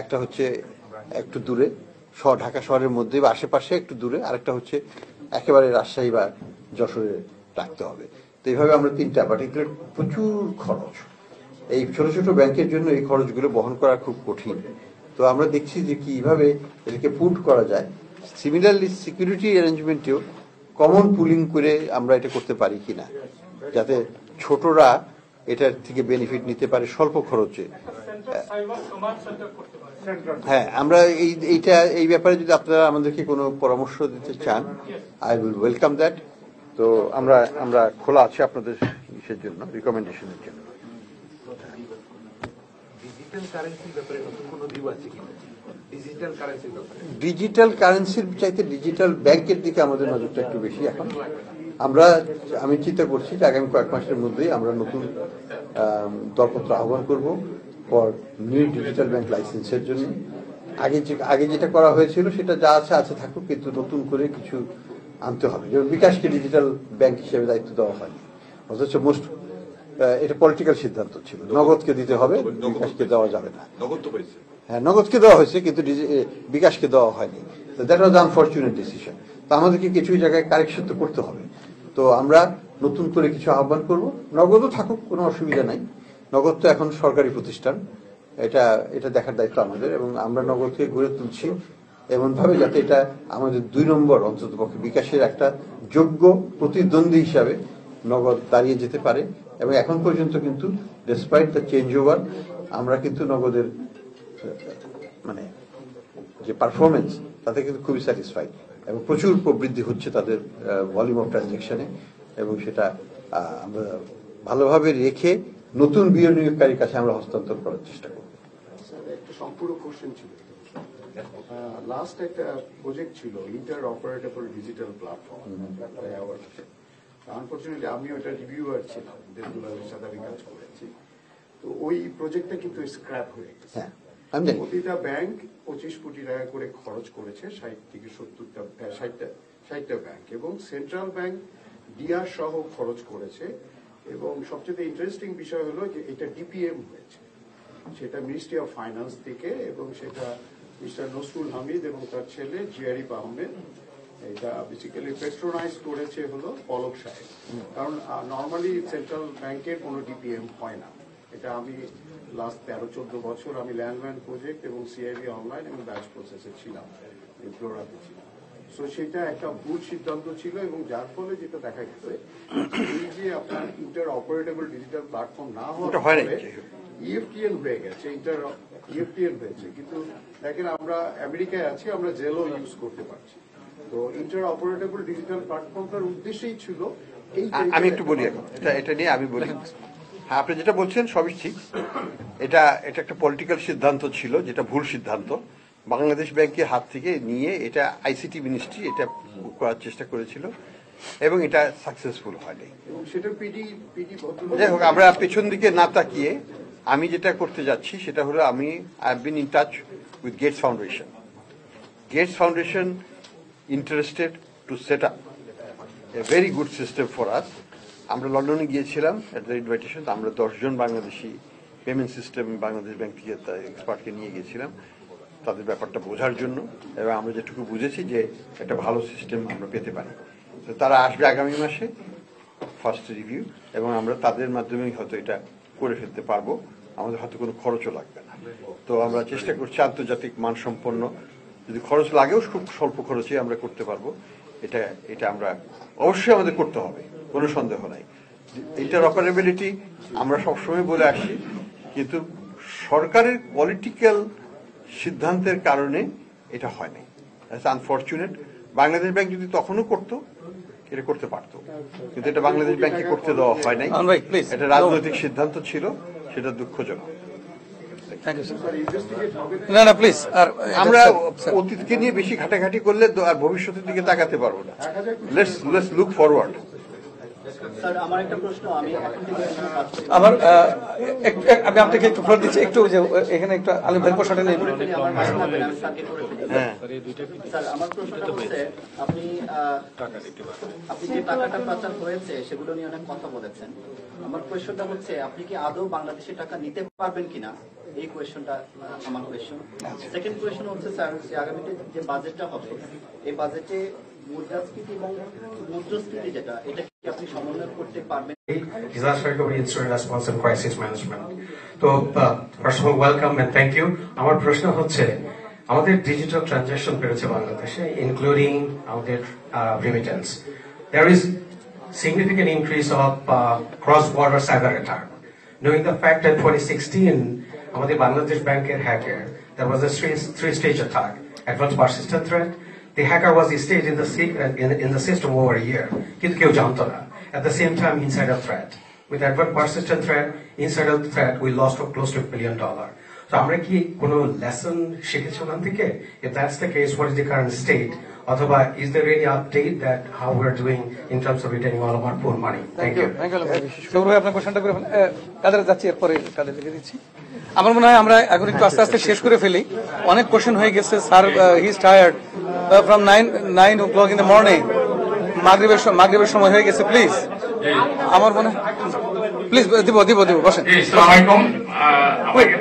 একটা হচ্ছে একটু দূরে ঢাকা শহরের মধ্যে বা আশেপাশে একটু দূরে, আরেকটা হচ্ছে একেবারে রাজশাহী বা যশোরে রাখতে হবে। তো এইভাবে আমরা 3টা, বাট এগুলো প্রচুর খরচ। এই ছোট ছোট ব্যাংকের জন্য এই খরচগুলো বহন করা খুব কঠিন। তো আমরা দেখছি যে কিভাবে এটাকে পুট করা যায়। সিমিলারলি সিকিউরিটি অ্যারেঞ্জমেন্টেও কমন পুলিং করে আমরা এটা করতে পারি কিনা, যাতে ছোটরা এটার থেকে বেনিফিট নিতে পারে স্বল্প খরচে। হ্যাঁ, আমরা এই ব্যাপারে যদি আপনারা আমাদেরকে কোনো পরামর্শ দিতে চান, আই উইল ওয়েলকাম দ্যাট। তো আমরা খোলা আছি আপনাদের ইসের জন্য, রিকমেন্ডেশনের জন্য। ডিজিটাল কারেন্সির চাইতে ডিজিটাল ব্যাংকের দিকে আমাদের নজরটা একটু বেশি এখন। আমি চিন্তা করছি যে আগামী কয়েক মাসের মধ্যেই আমরা নতুন দরপত্র আহ্বান করব ফর নিউ ডিজিটাল ব্যাংক লাইসেন্সের জন্য। আগে যেটা করা হয়েছিল সেটা যা আছে থাকুক, কিন্তু নতুন করে কিছু আনতে হবে। যেমন বিকাশকে ডিজিটাল ব্যাংক হিসেবে দায়িত্ব দেওয়া হয়নি, অথচ এটা পলিটিক্যাল সিদ্ধান্ত ছিল, নগদকে দিতে হবে, বিকাশকে দেওয়া যাবে না। হ্যাঁ, নগদকে দেওয়া হয়েছে কিন্তু বিকাশকে দেওয়া হয়নি। তো দ্যাট ওয়াজ আনফরচুনেট ডিসিশন। তো আমাদেরকে কিছু জায়গায় কারেকশন তো করতে হবে। তো আমরা নতুন করে কিছু আহ্বান করব। নগদও থাকুক, কোনো অসুবিধা নাই। নগদ তো এখন সরকারি প্রতিষ্ঠান, এটা দেখার দায়িত্ব আমাদের, এবং আমরা নগদকে গড়ে তুলছি এমনভাবে যাতে এটা আমাদের 2 নম্বর অন্ততপক্ষে বিকাশের একটা যোগ্য প্রতিদ্বন্দ্বী হিসাবে নগদ দাঁড়িয়ে যেতে পারে। এবং এখন পর্যন্ত কিন্তু ডিসপাইট দ্য চেঞ্জ ওভার, আমরা কিন্তু নগদের মানে যে পারফরমেন্স তাতে কিন্তু খুবই স্যাটিসফাইড, এবং প্রচুর প্রবৃদ্ধি হচ্ছে তাদের ভলিউম অফ ট্রানজেকশনে, এবং সেটা আমরা ভালোভাবে রেখে নতুন বিনিয়োগকারীর কাছে আমরা হস্তান্তর করার চেষ্টা করব। একটা সম্পূর্ণ কোশ্চেন ছিল। লাস্ট একটা প্রজেক্ট ছিল ইন্টার অপারেটেবল ডিজিটাল প্ল্যাটফর্ম। আনফরচুনেটলি আমি ওটা রিভিউয়ার ছিলাম, দেবদুলালের সাথে আমি কাজ করেছি। তো ওই প্রজেক্টটা কিন্তু স্ক্র্যাপ হয়ে গেছে। প্রতিটা ব্যাংক 25 কোটি টাকা করে খরচ করেছে, 60 থেকে 70টা ব্যাংক, এবং সেন্ট্রাল ব্যাংক ডিআর সহ খরচ করেছে। এবং সবচেয়ে ইন্টারেস্টিং বিষয় হলো যে এটা ডিপিএম হয়েছে, সেটা মিনিস্ট্রি অফ ফাইন্যান্স থেকে, এবং সেটা মিস্টার নসরুল হামিদ এবং তার ছেলে জিয়ারিফ আহমেদ। এটা বেসিক্যালি পেট্রোনাইজ করেছে হলো পলক সাহেব, কারণ নর্মালি সেন্ট্রাল ব্যাংকের কোনো ডিপিএম হয় না। এটা আমি লাস্ট 13-14 বছর আমি ল্যান্ডম্যান প্রজেক্ট এবং সিআইবি অনলাইন এবং ব্যাচ প্রসেসে ছিলাম, ফ্লোরাতে ছিলাম। সো সেটা একটা ভুল সিদ্ধান্ত ছিল, এবং যার ফলে যেটা দেখা গেছে এই যে আপনার ইন্টার অপারেটেবল ডিজিটাল প্ল্যাটফর্ম না হওয়ার ফলে ইএফটিএন হয়ে গেছে, ইএফটিএন হয়েছে। কিন্তু দেখেন আমরা আমেরিকায় আছি, আমরা জেলো ইউজ করতে পারছি। তো ইন্টার অপারেটেবল ডিজিটাল প্ল্যাটফর্মটার উদ্দেশ্যই ছিল এই। আমি একটু বলি এখন এটা নিয়ে আমি বলি। হ্যাঁ, আপনি যেটা বলছেন সবই ঠিক। এটা একটা পলিটিক্যাল সিদ্ধান্ত ছিল, যেটা ভুল সিদ্ধান্ত। বাংলাদেশ ব্যাংকের হাত থেকে নিয়ে এটা আইসিটি মিনিস্ট্রি এটা করার চেষ্টা করেছিল, এবং এটা সাকসেসফুল হয়নি। যাই হোক, আমরা পেছন দিকে না তাকিয়ে আমি যেটা করতে যাচ্ছি সেটা হলো, I have been in touch with Gates Foundation. Gates Foundation interested to set up a very good system for us. আমরা লন্ডনে গিয়েছিলাম এট দ্য ইনভাইটেশন, আমরা 10 জন Bangladeshi payment system Bangladesh bank থেকে এক্সপার্টকে নিয়ে গিয়েছিলাম তাদের ব্যাপারটা বোঝার জন্য, এবং আমরা যেটুকু বুঝেছি যে একটা ভালো সিস্টেম আমরা পেতে পারি। তো তারা আসবে আগামী মাসে ফার্স্ট রিভিউ, এবং আমরা তাদের মাধ্যমেই হয়তো এটা করে ফেলতে পারবো, আমাদের হয়তো কোনো খরচও লাগবে না। তো আমরা চেষ্টা করছি আন্তর্জাতিক মানসম্পন্ন, যদি খরচ লাগেও খুব স্বল্প খরচে আমরা করতে পারবো। এটা আমরা অবশ্যই আমাদের করতে হবে, কোনো সন্দেহ নাই। এটার অপারেবিলিটি আমরা সবসময় বলে আসছি, কিন্তু সরকারের পলিটিক্যাল সিদ্ধান্তের কারণে এটা হয় নাই। আনফর্চুনেট। বাংলাদেশ ব্যাংক যদি তখনও করতো এটা করতে পারতো, কিন্তু এটা বাংলাদেশ ব্যাংকে করতে দেওয়া হয় নাই। এটা রাজনৈতিক সিদ্ধান্ত ছিল, সেটা দুঃখজনক। আমরা অতীতকে নিয়ে বেশি ঘাটাঘাটি করলে আর ভবিষ্যতের দিকে তাকাতে পারবো না। Let's look forward. আমার একটা প্রশ্ন, আমি আমি আপনাকে একটু ফ্লোর দিচ্ছি, একটু যে এখানে একটু আলিম ভাই প্রশ্নটা নেই। স্যার, আমার প্রশ্নটা হচ্ছে, আপনি যে টাকাটা পাচার হয়েছে সেগুলো নিয়ে অনেক কথা বলেছেন। আমার কোয়েশ্চনটা হচ্ছে, আপনি কি আদৌ বাংলাদেশের টাকা নিতে পারবেন কিনা, এই কোয়েশ্চনটা আমার কোয়েশ্চন। সেকেন্ড কোয়েশ্চন হচ্ছে স্যার, যে আগামীতে যে বাজেটটা হবে, এই বাজেটে মুদ্রাস্ফীতি এবং মুদ্রাস্ফীতি যেটা, এটা কি আপনি সমন্বয় করতে পারবেন? Disaster Recovery Incident Response and Crisis Management. তো first of all welcome and thank you. আমার প্রশ্ন হচ্ছে, আমাদের ডিজিটাল ট্রানজাকশন বেড়েছে বাংলাদেশে, ইনক্লুডিং আমাদের remittance. There is significant increase of cross-border cyber attack. Knowing the fact that 2016, আমাদের বাংলাদেশ ব্যাংকের hacker, there was a three-stage attack. Advanced persistent threat. The hacker was staged in the system over a year. কিন্তু কেউ জানতো না. At the same time, insider threat. With advanced persistent threat, insider threat, we lost close to $1 billion. So আমরা কি কোনো lesson শিখেছি ওখান থেকে? If that's the case, what is the current state? অথবা is there any update that how we're doing in terms of retaining all of our pool money? Thank you. Sourav ভাই, আপনার কোশ্চেনটা করে কাদের যাচ্ছি, এরপরে কাদের লিখে দিচ্ছি। আমার মনে হয় আমরা এখন একটু আস্তে আস্তে শেষ করে ফেলি। অনেক কোশ্চেন হয়ে গেছে। Sir he is tired from 9 o'clock in the morning. মাগরিবের সময় হয়ে গেছে। প্লিজ, আমার মনে হয় প্লিজ দিব বসেন।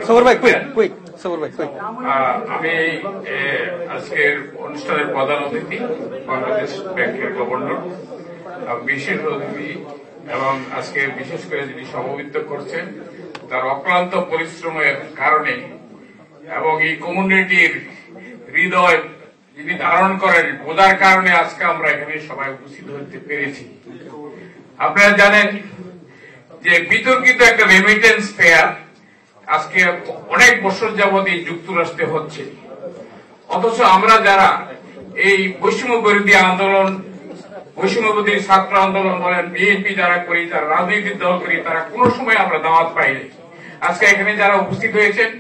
সৌরভ ভাই কুইক। আমি আজকের অনুষ্ঠানের প্রধান অতিথি বাংলাদেশ ব্যাংকের গভর্নর, বিশেষ অতিথি, এবং আজকে বিশেষ করে যিনি সভাপতিত্ব করছেন, তার অক্লান্ত পরিশ্রমের কারণে এবং এই কমিউনিটির হৃদয় যিনি ধারণ করেন বোঝার কারণে আজকে আমরা এখানে সবাই উপস্থিত হতে পেরেছি। আপনারা জানেন যে বিতর্কিত একটা রেমিটেন্স ফেয়ার আজকে অনেক বছর যাবৎ এই যুক্তরাষ্ট্রে হচ্ছে, অথচ আমরা যারা এই বৈষম্য বিরোধী আন্দোলন, বৈষম্য বিরোধী ছাত্র আন্দোলন বলেন, বিএনপি যারা করি, যারা রাজনৈতিক দল করি, তারা কোনো সময় আমরা দাওয়াত পাইনি। আজকে এখানে যারা উপস্থিত হয়েছেন,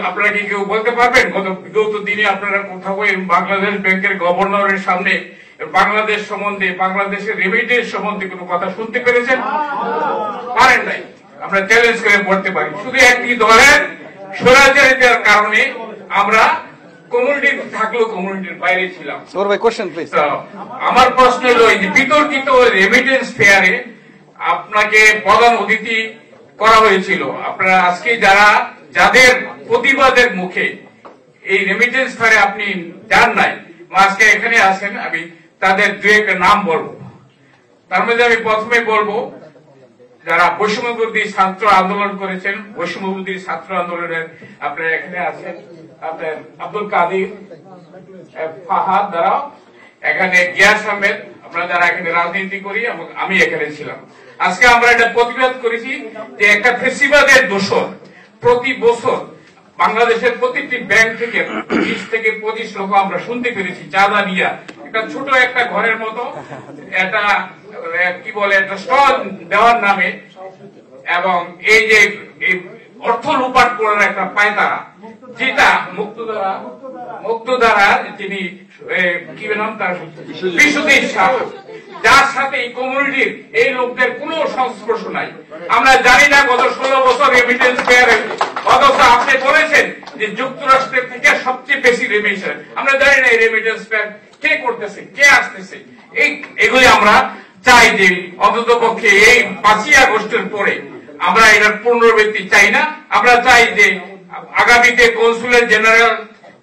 আপনারা কি কেউ বলতে পারবেন বিগত দিনে আপনারা কোথাও বাংলাদেশ ব্যাংকের গভর্নরের সামনে বাংলাদেশ সম্বন্ধে, বাংলাদেশের রেমিটেন্স সম্বন্ধে কোনো কথা শুনতে পেরেছেন? পারেন নাই। আমরা চ্যালেঞ্জ করে পড়তে পারি, শুধু একটি দলের স্বৈরাচারিতার কারণে আমরা কমিউনিটি থাকলেও কমিউনিটির বাইরে ছিলাম। আমার প্রশ্ন হল, এই যে বিতর্কিত রেমিটেন্স ফেয়ারে আপনাকে প্রধান অতিথি করা হয়েছিল, আপনারা আজকে যাদের প্রতিবাদের মুখে এই রেমিটেন্স ফেয়ারে আপনি যান নাই, আজকে এখানে আছেন, আমি তাদের দু একটা নাম বলবো। তার মধ্যে আমি প্রথমে বলবো যারা বৈষম্য বিরোধী ছাত্র আন্দোলন করেছেন, বৈষম্য বিরোধী ছাত্র আন্দোলনের আপনারা এখানে আছেন, আপনার আব্দুল কাদির, ফাহাদ, দ্বারাও এখানে গিয়াস আহমেদ, আমরা যারা এখানে রাজনীতি করি এবং আমি এখানে ছিলাম। আজকে আমরা এটা প্রতিবাদ করেছি যে একটা ফেসিবাদের দোষর প্রতি বছর বাংলাদেশের প্রতিটি ব্যাংক থেকে 20 থেকে 25 লক্ষ আমরা শুনতে পেরেছি চাঁদা দিয়া, একটা ছোট একটা ঘরের মতো একটা কি বলে একটা স্টল দেওয়ার নামে, এবং এই যে অর্থ লুপাট করার একটা পায়তারা, যেটা মুক্তধারা যিনি কি নাম তার বিশ্বজিৎ শাহ, যার সাথে এই কমিউনিটির এই লোকদের কোন সংস্পর্শ নাই। আমরা জানি না গত 16 বছর রেমিটেন্স ফেয়ারে, অথচ আপনি বলেছেন যে যুক্তরাষ্ট্রের থেকে সবচেয়ে বেশি রেমিটেন্স, আমরা জানি না এই রেমিটেন্স কে করতেছে, কে আসতেছে। এগুলি আমরা চাই যে অন্তত পক্ষে এই 5ই আগস্টের পরে আমরা এটার পুনরাবৃত্তি চাই না। আমরা চাই যে আগামীতে কনসুলেট জেনারেল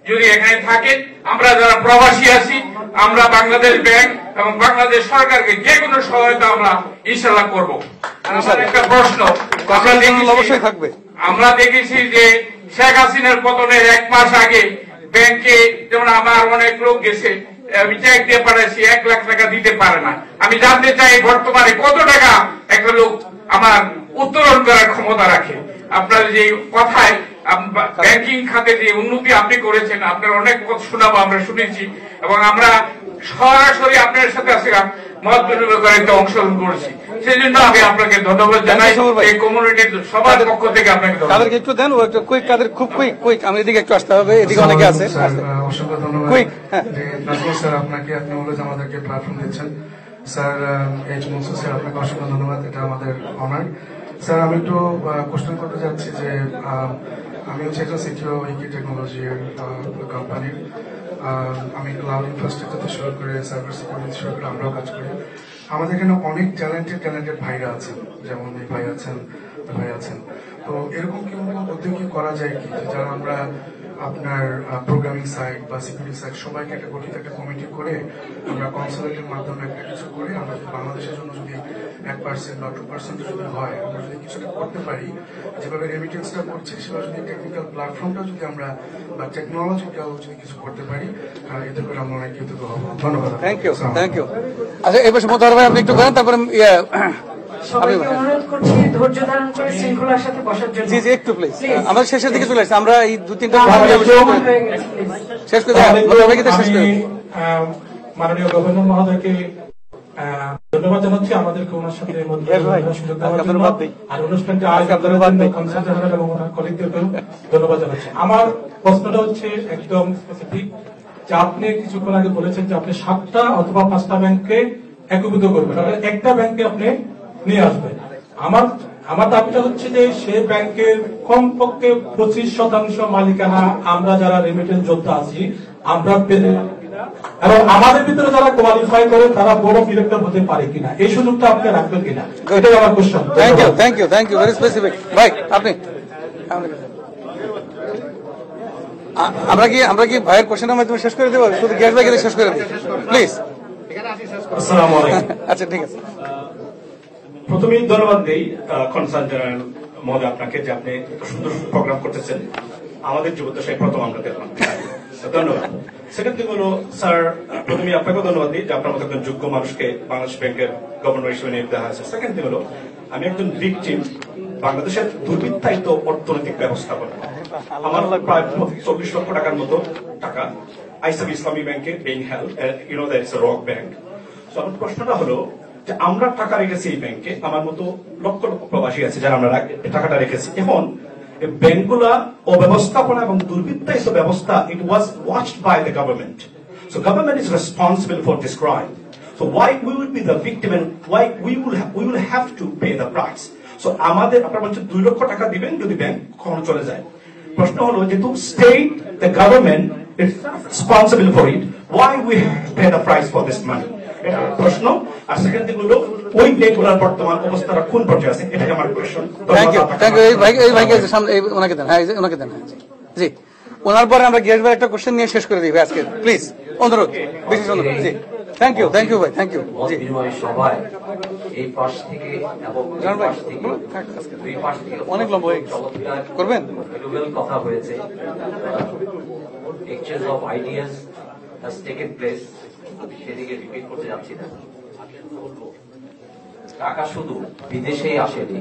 যদি এখানে থাকে, আমরা যারা প্রবাসী আছি, আমরা বাংলাদেশ ব্যাংক এবং বাংলাদেশ সরকারকে যে কোনো সহায়তা আমরা ইনশাল্লাহ করব। একটা প্রশ্ন, আমরা দেখেছি যে শেখ হাসিনার পতনের 1 মাস আগে ব্যাংকে যেমন আমার অনেক লোক গেছে, আমি চেক দিয়ে পাঠাইছি, 1 লাখ টাকা দিতে পারে না। আমি জানতে চাই বর্তমানে কত টাকা একটা লোক আমার উত্তোলন করার ক্ষমতা রাখে। আপনার যে কথায় ব্যাংকিং খাতে যে উন্নতি আপনি করেছেন, আপনার অনেক কথা শোনাবো, আমরা শুনেছি এবং আমরা সরাসরি আপনার সাথে আসলাম মত বিনিময় করে অংশগ্রহণ করেছি। সেই জন্য আমি আপনাকে ধন্যবাদ জানাই, এই কমিউনিটির সবার পক্ষ থেকে আপনাকে তাদেরকে একটু দেন, একটু কুইক, তাদের খুব কুইক। আমি এদিকে একটু আসতে হবে, এদিকে অনেকে আছে। অসংখ্য ধন্যবাদ নাজমুল স্যার আপনাকে, আপনি অলওয়েজ আমাদেরকে প্ল্যাটফর্ম দিচ্ছেন। স্যার এইচ মনসুর স্যার আপনাকে অসংখ্য ধন্যবাদ, এটা আমাদের অনার। স্যার আমি একটু কোশ্চেন করতে যাচ্ছি যে আমি হচ্ছে একজন সিটিও ইকি টেকনোলজির কোম্পানির, আমি ক্লাউড ইনফ্রাস্ট্রাকচার থেকে শুরু করে সাইবার সিকিউরিটি শুরু করে আমরাও কাজ করি। আমাদের এখানে অনেক ট্যালেন্টেড ভাইরা আছেন, যেমন এই ভাই আছেন। তো এরকম কি উদ্যোগ কি করা যায় কি, যারা আমরা আপনার প্রোগ্রামিং সাইট বা সিকিউরিটি সাইট সবাইকে একটা গঠিত একটা কমিটি করে আমরা কনসালটেন্টের মাধ্যমে একটা কিছু করে আমরা বাংলাদেশের জন্য যদি 1% বা 2% যদি হয়, আমরা যদি কিছুটা করতে পারি, যেভাবে রেমিটেন্সটা করছি সেভাবে যদি টেকনিক্যাল প্ল্যাটফর্মটা যদি আমরা বা টেকনোলজিটাও যদি কিছু করতে পারি, এতে করে আমরা অনেক কৃতজ্ঞ হব। ধন্যবাদ। Thank you. আচ্ছা, এবার মোতাহার ভাই আপনি একটু করেন, তারপরে সবাইকে অনুরোধ করছি ধৈর্য ধারণ করে শৃঙ্খলার সাথে বসার জন্য। জি একটু প্লিজ, আমরা শেষের দিকে চলে আসছি, আমরা এই 2-3টা শেষ করে মাননীয় গভর্নর মহোদয়কে ধন্যবাদ জানাচ্ছি আমাদেরকে ওনার সাথে আর অনুষ্ঠানটি কলিগদেরকেও ধন্যবাদ জানাচ্ছি। আমার প্রশ্নটা হচ্ছে একদম স্পেসিফিক, যে আপনি কিছুক্ষণ আগে বলেছেন যে আপনি 7টা অথবা 5টা ব্যাংককে একীভূত করবেন, একটা ব্যাংকে আপনি নিয়ে আসবেন। আমার দাবিটা হচ্ছে যে সে ব্যাংকের কমপক্ষে 25% মালিকানা আমরা যারা রেমিটেন্স যোদ্ধা আছি আমরা এবং আমাদের ভিতরে যারা কোয়ালিফাই করে তারা বড় ডিরেক্টর হতে পারে কিনা, এই সুযোগটা আপনি রাখবেন কিনা, এটাই আমার question. Thank you very specific. ভাই আপনি, আমরা কি ভাইয়ের কোশ্চেনের মাধ্যমে শেষ করে দেবো, শুধু গ্যাস ব্যাগের শেষ করে দিই প্লিজ। আসসালামু আলাইকুম। আচ্ছা ঠিক আছে, প্রথমেই ধন্যবাদ দেই কনসার্ন জেনারেল মহোদয় আপনাকে, যে আপনি এত সুন্দর প্রোগ্রাম করতেছেন, আমাদের যুবদশায় প্রথম আমরা দেখলাম, ধন্যবাদ। সেকেন্ড থিং হলো স্যার, প্রথমে আপনাকেও ধন্যবাদ দিই যে আপনার মতো একজন যোগ্য মানুষকে বাংলাদেশ ব্যাংকের গভর্নর হিসেবে নিয়োগ দেওয়া হয়েছে। সেকেন্ড থিং হলো আমি একজন ভিকটিম বাংলাদেশের দুর্বৃত্তায়িত অর্থনৈতিক ব্যবস্থাপনা। আমার প্রায় 24 লক্ষ টাকার মতো টাকা আইসাব ইসলামী ব্যাংকে being held, you know that it's a rock bank. তো আমার প্রশ্নটা হলো যে আমরা টাকা রেখেছি এই ব্যাংকে, আমার মতো লক্ষ লক্ষ প্রবাসী আছে যারা আমরা টাকাটা রেখেছি। এখন ব্যাংকগুলা অব্যবস্থাপনা এবং দুর্বৃত্তায়িত ব্যবস্থা, it was watched by the government. So government is responsible for this crime. So why we will be the victim and why we will have to pay the price. So আমাদের আপনারা বলছেন 2 লক্ষ টাকা দিবেন যদি ব্যাংক কখনো চলে যায়। প্রশ্ন হলো যেহেতু state, the government is responsible for it, why we have to pay the price for this money? এটা প্রশ্ন। আর সেকেন্ড থিং হলো ওই ব্যাংকগুলোর বর্তমান অবস্থাটা কোন পর্যায়ে আছে, এটা আমার কোশ্চেন। Thank you. এই ভাইকে সামনে ওনাকে দেন, ওনাকে দেন। জি, ওনার পরে আমরা গ্যাস ব্যাগ একটা কোশ্চেন নিয়ে শেষ করে দিই আজকে, প্লিজ অনুরোধ, বিশেষ অনুরোধ। জি থ্যাংক ইউ ভাই, থ্যাংক ইউ। জি সবাই এই পাশ থেকে এবং দুই পাশ থেকে অনেক লম্বা হয়ে করবেন, কথা হয়েছে, exchange of ideas has taken place, সেদিকে রিপিট করতে যাচ্ছি না। টাকা শুধু বিদেশেই আসেনি,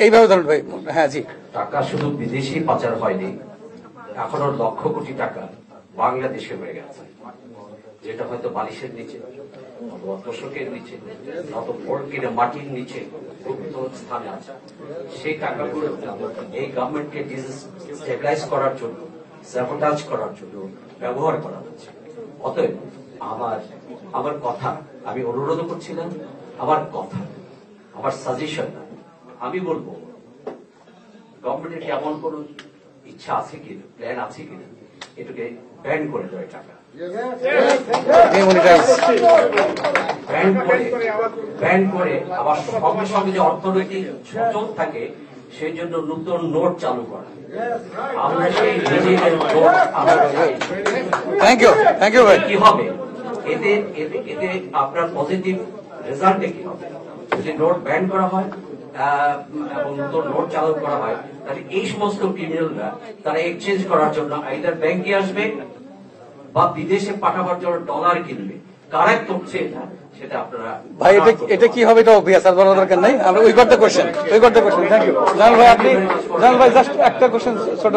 এইভাবে ধরুন ভাই। হ্যাঁ জি, টাকা শুধু বিদেশি পাচার হয়নি, এখনো লক্ষ কোটি টাকা বাংলাদেশে হয়ে গেছে, যেটা হয়তো বালিশের নিচে অথবা তোষকের নিচে অথবা ফোরকিনে মাটির নিচে গুপ্ত স্থানে আছে। সেই টাকাগুলো এই গভর্নমেন্টকে ডিস্টেবিলাইজ করার জন্য, স্যাবোটাজ করার জন্য ব্যবহার করা হচ্ছে। অতএব আমার কথা, আমি অনুরোধ করছিলাম, আমার কথা, আমার সাজেশন, আমি বলবো গভর্নমেন্টের এমন কোন ইচ্ছা আছে কিনা, প্ল্যান আছে কিনা এটাকে ব্যান করে দেয় টাকা, ব্যান করে আবার সঙ্গে সঙ্গে যে অর্থনৈতিক সচল থাকে সেই জন্য নতুন নোট চালু করা। আমরা সেই নিজেদের নোট কি হবে, এতে এতে আপনার পজিটিভ রেজাল্টে কি হবে? যদি নোট ব্যান করা হয় এবং নতুন নোট চালু করা হয়, তাহলে এই সমস্ত ক্রিমিনালরা তারা এক্সচেঞ্জ করার জন্য আইদার ব্যাংকে আসবে বা বিদেশে পাঠাবার জন্য ডলার কিনবে। কারেক্ট হচ্ছে এটা, সেটা আপনারা ভাই এটা কি হবে, এটা অবভিয়াস, আর বলার দরকার নাই। আমরা we got the question, thank you. Jamal ভাই, আপনি জামাল ভাই জাস্ট একটা কোশ্চেন ছোট,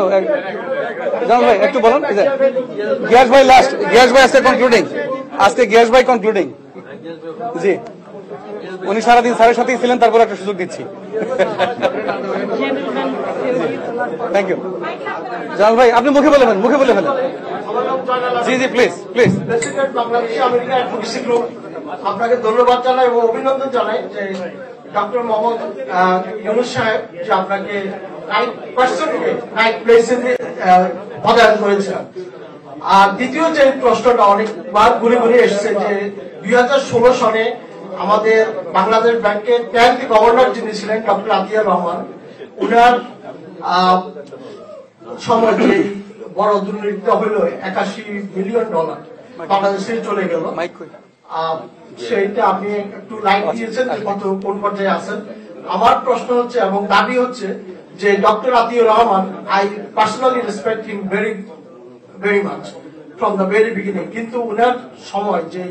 জামাল ভাই একটু বলুন। গিয়াস ভাই লাস্ট, গিয়াস ভাই আজকে কনক্লুডিং, আজকে গিয়াস ভাই কনক্লুডিং। জি, উনি সারাদিন স্যারের সাথেই ছিলেন, তারপর একটা সুযোগ দিচ্ছি। Thank you. জামাল ভাই আপনি মুখে বলে ফেলেন, মুখে বলে ফেলেন। জি জি, please please. President Bangladeshi America advocacy group, আপনাকে ধন্যবাদ জানাই এবং অভিনন্দন জানাই যে ডক্টর মোহাম্মদ ইউনূস সাহেব যে আপনাকে রাইট পার্সনকে রাইট প্লেসে পদায়ন করেছেন। আর দ্বিতীয় যে প্রশ্নটা অনেকবার ঘুরে ঘুরে এসছে যে 2016 সনে আমাদের বাংলাদেশ ব্যাংকের 10th গভর্নর যিনি ছিলেন ডক্টর আতিয়ার রহমান, উনার সময় যে বড় দুর্নীতি হইল $81 মিলিয়ন বাংলাদেশে চলে গেল, সেইটা আপনি একটু লাইন দিয়েছেন যে কত কোন পর্যায়ে আছেন। আমার প্রশ্ন হচ্ছে এবং দাবি হচ্ছে যে doctor Atiar Rahman, I personally respect him very very much from the very beginning, কিন্তু উনার সময় যে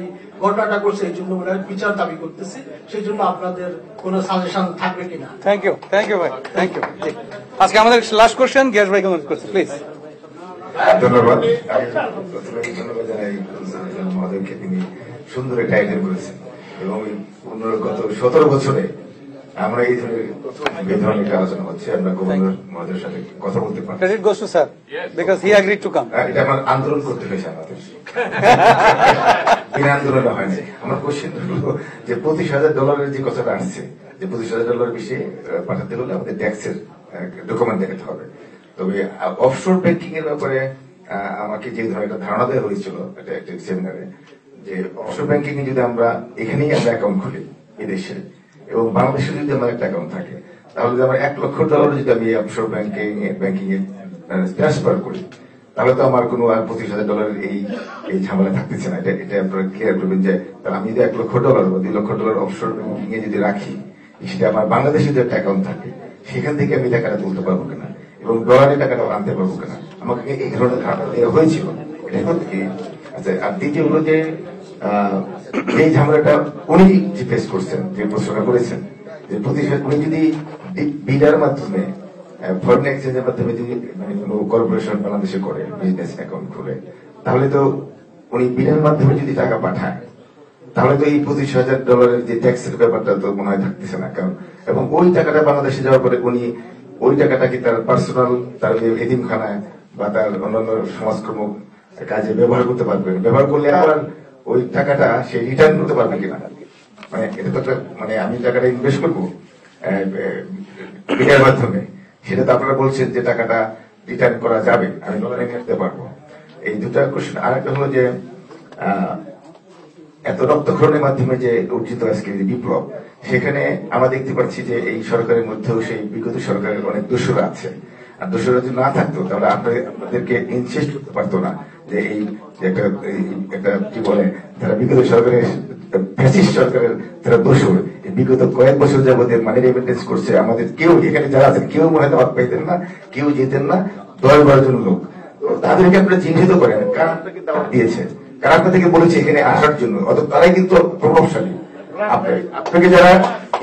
ঘটনাটা করছে এই জন্য উনার বিচার দাবি করতেছি, সেই জন্য আপনাদের কোন সাজেশন থাকবে কিনা? থ্যাংক ইউ ভাই, থ্যাংক ইউ। আজকে আমাদের লাস্ট কোশ্চেন গিয়াস ভাই করছে, প্লিজ। ধন্যবাদ। ধন্যবাদ জানাই মহোদয়কে, তিনি সুন্দর একটা আইডিয়া করেছেন এবং গত 17 বছরে আমরা এই ধরনের একটা আলোচনা হচ্ছে, আমরা গভর্নর মহোদয়ের সাথে কথা বলতে পারি। Credit goes to sir because he agreed to come. এটা আমার আন্দোলন করতে হয়েছে আমাদের, বিনা আন্দোলনে হয়নি। আমার কোশ্চেন হলো যে $25,000 যে কথাটা আসছে, যে $25,000 বেশি পাঠাতে হলে আমাদের ট্যাক্সের ডকুমেন্ট দেখাতে হবে। তবে অফশোর ব্যাংকিং এর ব্যাপারে আমাকে যে ধরনের একটা ধারণা দেওয়া হয়েছিল একটা সেমিনারে, যে অফশোর ব্যাংকিং এ যদি আমরা এখানেই আমরা অ্যাকাউন্ট খুলি বিদেশে এবং বাংলাদেশে যদি আমার একটা অ্যাকাউন্ট থাকে, তাহলে যদি আমার $1 লক্ষ যদি আমি অফশোর ব্যাংকিং এ ট্রান্সফার করি, তাহলে তো আমার কোনো আর $25,000 এই ঝামেলা থাকতেছে না। এটা আপনারা ক্লিয়ার করবেন যে তাহলে আমি যদি $1 লক্ষ বা $2 লক্ষ অফশোর ব্যাংকিং এ যদি রাখি, সেটা আমার বাংলাদেশে যদি একটা অ্যাকাউন্ট থাকে, সেখান থেকে আমি টাকাটা তুলতে পারবো কিনা এবং ডলারের টাকাটা আনতে পারবো কিনা, আমাকে এই ধরনের ধারণা দেওয়া হয়েছিল। আচ্ছা, আর দ্বিতীয় হলো যে এই ঝামেলাটা উনি যে ফেস করছেন, যে প্রশ্নটা করেছেন, যে উনি যদি বিডার মাধ্যমে ফরেন এক্সচেঞ্জের মাধ্যমে যদি কোনো কর্পোরেশন বাংলাদেশে করে বিজনেস অ্যাকাউন্ট খুলে, তাহলে তো উনি বিডার মাধ্যমে যদি টাকা পাঠায়, তাহলে তো এই $25,000 যে ট্যাক্সের ব্যাপারটা তো মনে হয় থাকতেছে না। কারণ এবং ওই টাকাটা বাংলাদেশে যাওয়ার পরে উনি ওই টাকাটা কি তার পার্সোনাল, তার এতিমখানায় বা তার অন্যান্য সমাজকর্ম কাজে ব্যবহার করতে পারবেন, ব্যবহার করলে আবার ওই টাকাটা সে রিটার্ন করতে পারবে কিনা, মানে এটা তো মানে আমি টাকাটা ইনভেস্ট করবো বিটার মাধ্যমে, সেটা তো আপনারা বলছেন যে টাকাটা রিটার্ন করা যাবে, আমি ডলারে নিতে পারবো। এই দুটা কোশ্চেন। আরেকটা হলো যে এত রক্তক্ষরণের মাধ্যমে যে অর্জিত আজকে বিপ্লব, সেখানে আমরা দেখতে পাচ্ছি যে এই সরকারের মধ্যেও সেই বিগত সরকারের অনেক দোষরা আছে। আর দোষরা যদি না থাকতো তাহলে আপনাদেরকে ইনসিস্ট করতে পারতো না যে এই একটা কি বলে, তারা বিগত সরকারের ফ্যাসিস্ট সরকারের তারা দোষর, বিগত কয়েক বছর যাবতীয় মানি রেমিটেন্স করছে। আমাদের কেউ এখানে যারা আছেন কেউ মনে হয় পাইতেন না, কেউ যেতেন না, 10-12 জন লোক। তাদেরকে আপনারা চিহ্নিত করেন, কারা আপনাকে দাওয়াত দিয়েছে, কারা আপনাদেরকে বলেছে এখানে আসার জন্য, অথবা তারাই কিন্তু প্রভাবশালী। আপনাকে যারা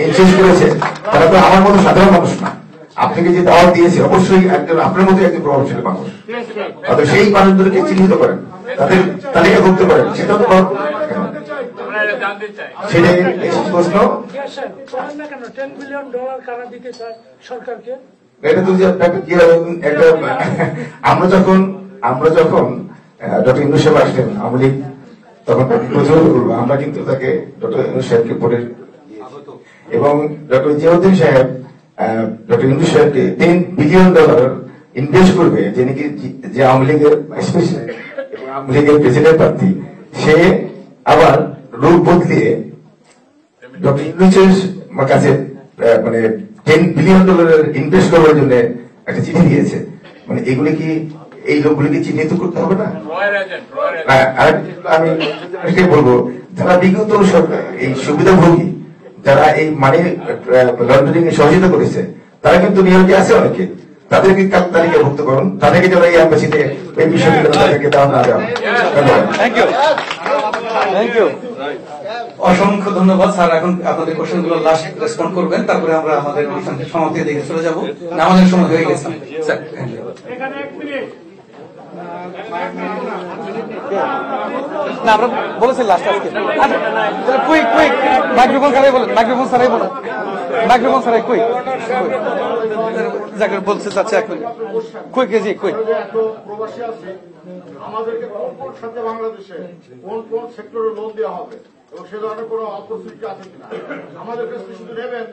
ইনসিস্ট করেছে তারা তো আমার মতো সাধারণ মানুষ না, আপনাকে যে দাওয়াত দিয়েছে অবশ্যই একজন আপনার মতো একজন প্রভাবশালী মানুষ, অথবা সেই মানুষদেরকে চিহ্নিত করেন, তাদের তালিকা করতে পারেন, সেটা তো সেটাই প্রশ্ন। এটা তো আমরা যখন ডক্টর ইউনূস সাহেব আসলেন আওয়ামী লীগ, তখন প্রতিরোধ করবো আমরা, কিন্তু তাকে ডক্টর ইউনূস সাহেবকে পড়ে এবং ডক্টর জিয়াউদ্দিন সাহেব ডক্টর ইউনূস সাহেবকে $10 বিলিয়ন ইনভেস্ট করবে, যে নাকি যে আওয়ামী লীগের স্পেশাল আওয়ামী লীগের প্রেসিডেন্ট প্রার্থী, সে আবার রূপ বদলিয়ে ডক্টর ইউনূসের কাছে মানে $10 বিলিয়ন ইনভেস্ট করার জন্য একটা চিঠি দিয়েছে। মানে এগুলি কি এই লোকগুলিকে চিহ্নিত করতে হবে না? আমি এটাই বলবো, যারা বিগত এই সুবিধাভোগী, যারা এই মানি লন্ডারিং এ সহযোগিতা করেছে, তারা কিন্তু নিয়োগে আছে অনেকে, তাদেরকে কাল তালিকাভুক্ত করুন, তাদেরকে যারা এই অ্যাম্বাসিতে এই বিশ্ববিদ্যালয় তাদেরকে দেওয়া না দেওয়া। Thank you. অসংখ্য ধন্যবাদ স্যার। এখন আপনাদের কোশ্চেন গুলো লাস্ট রেসপন্ড করবেন, তারপরে আমরা আমাদের অনুষ্ঠানের সমাপ্তির দিকে চলে যাব। আমাদের সময় হয়ে গেছে স্যার। না, আমরা বলেছি লাস্ট আজকে। কুইক কুইক, মাইক্রোফোন ছাড়াই বলেন, মাইক্রোফোন ছাড়াই বলেন, মাইক্রোফোন ছাড়াই কুইক যাকে বলতে চাচ্ছে এক মিনিট কুইক জি কুইক। প্রবাসী আছে, আমাদেরকে কোন কোন সাথে বাংলাদেশে কোন কোন সেক্টরে লোন দেওয়া হবে এবং সে ধরনের কোনো অপরচুনিটি আছে কিনা আমাদের কাছে শুধু নেবেন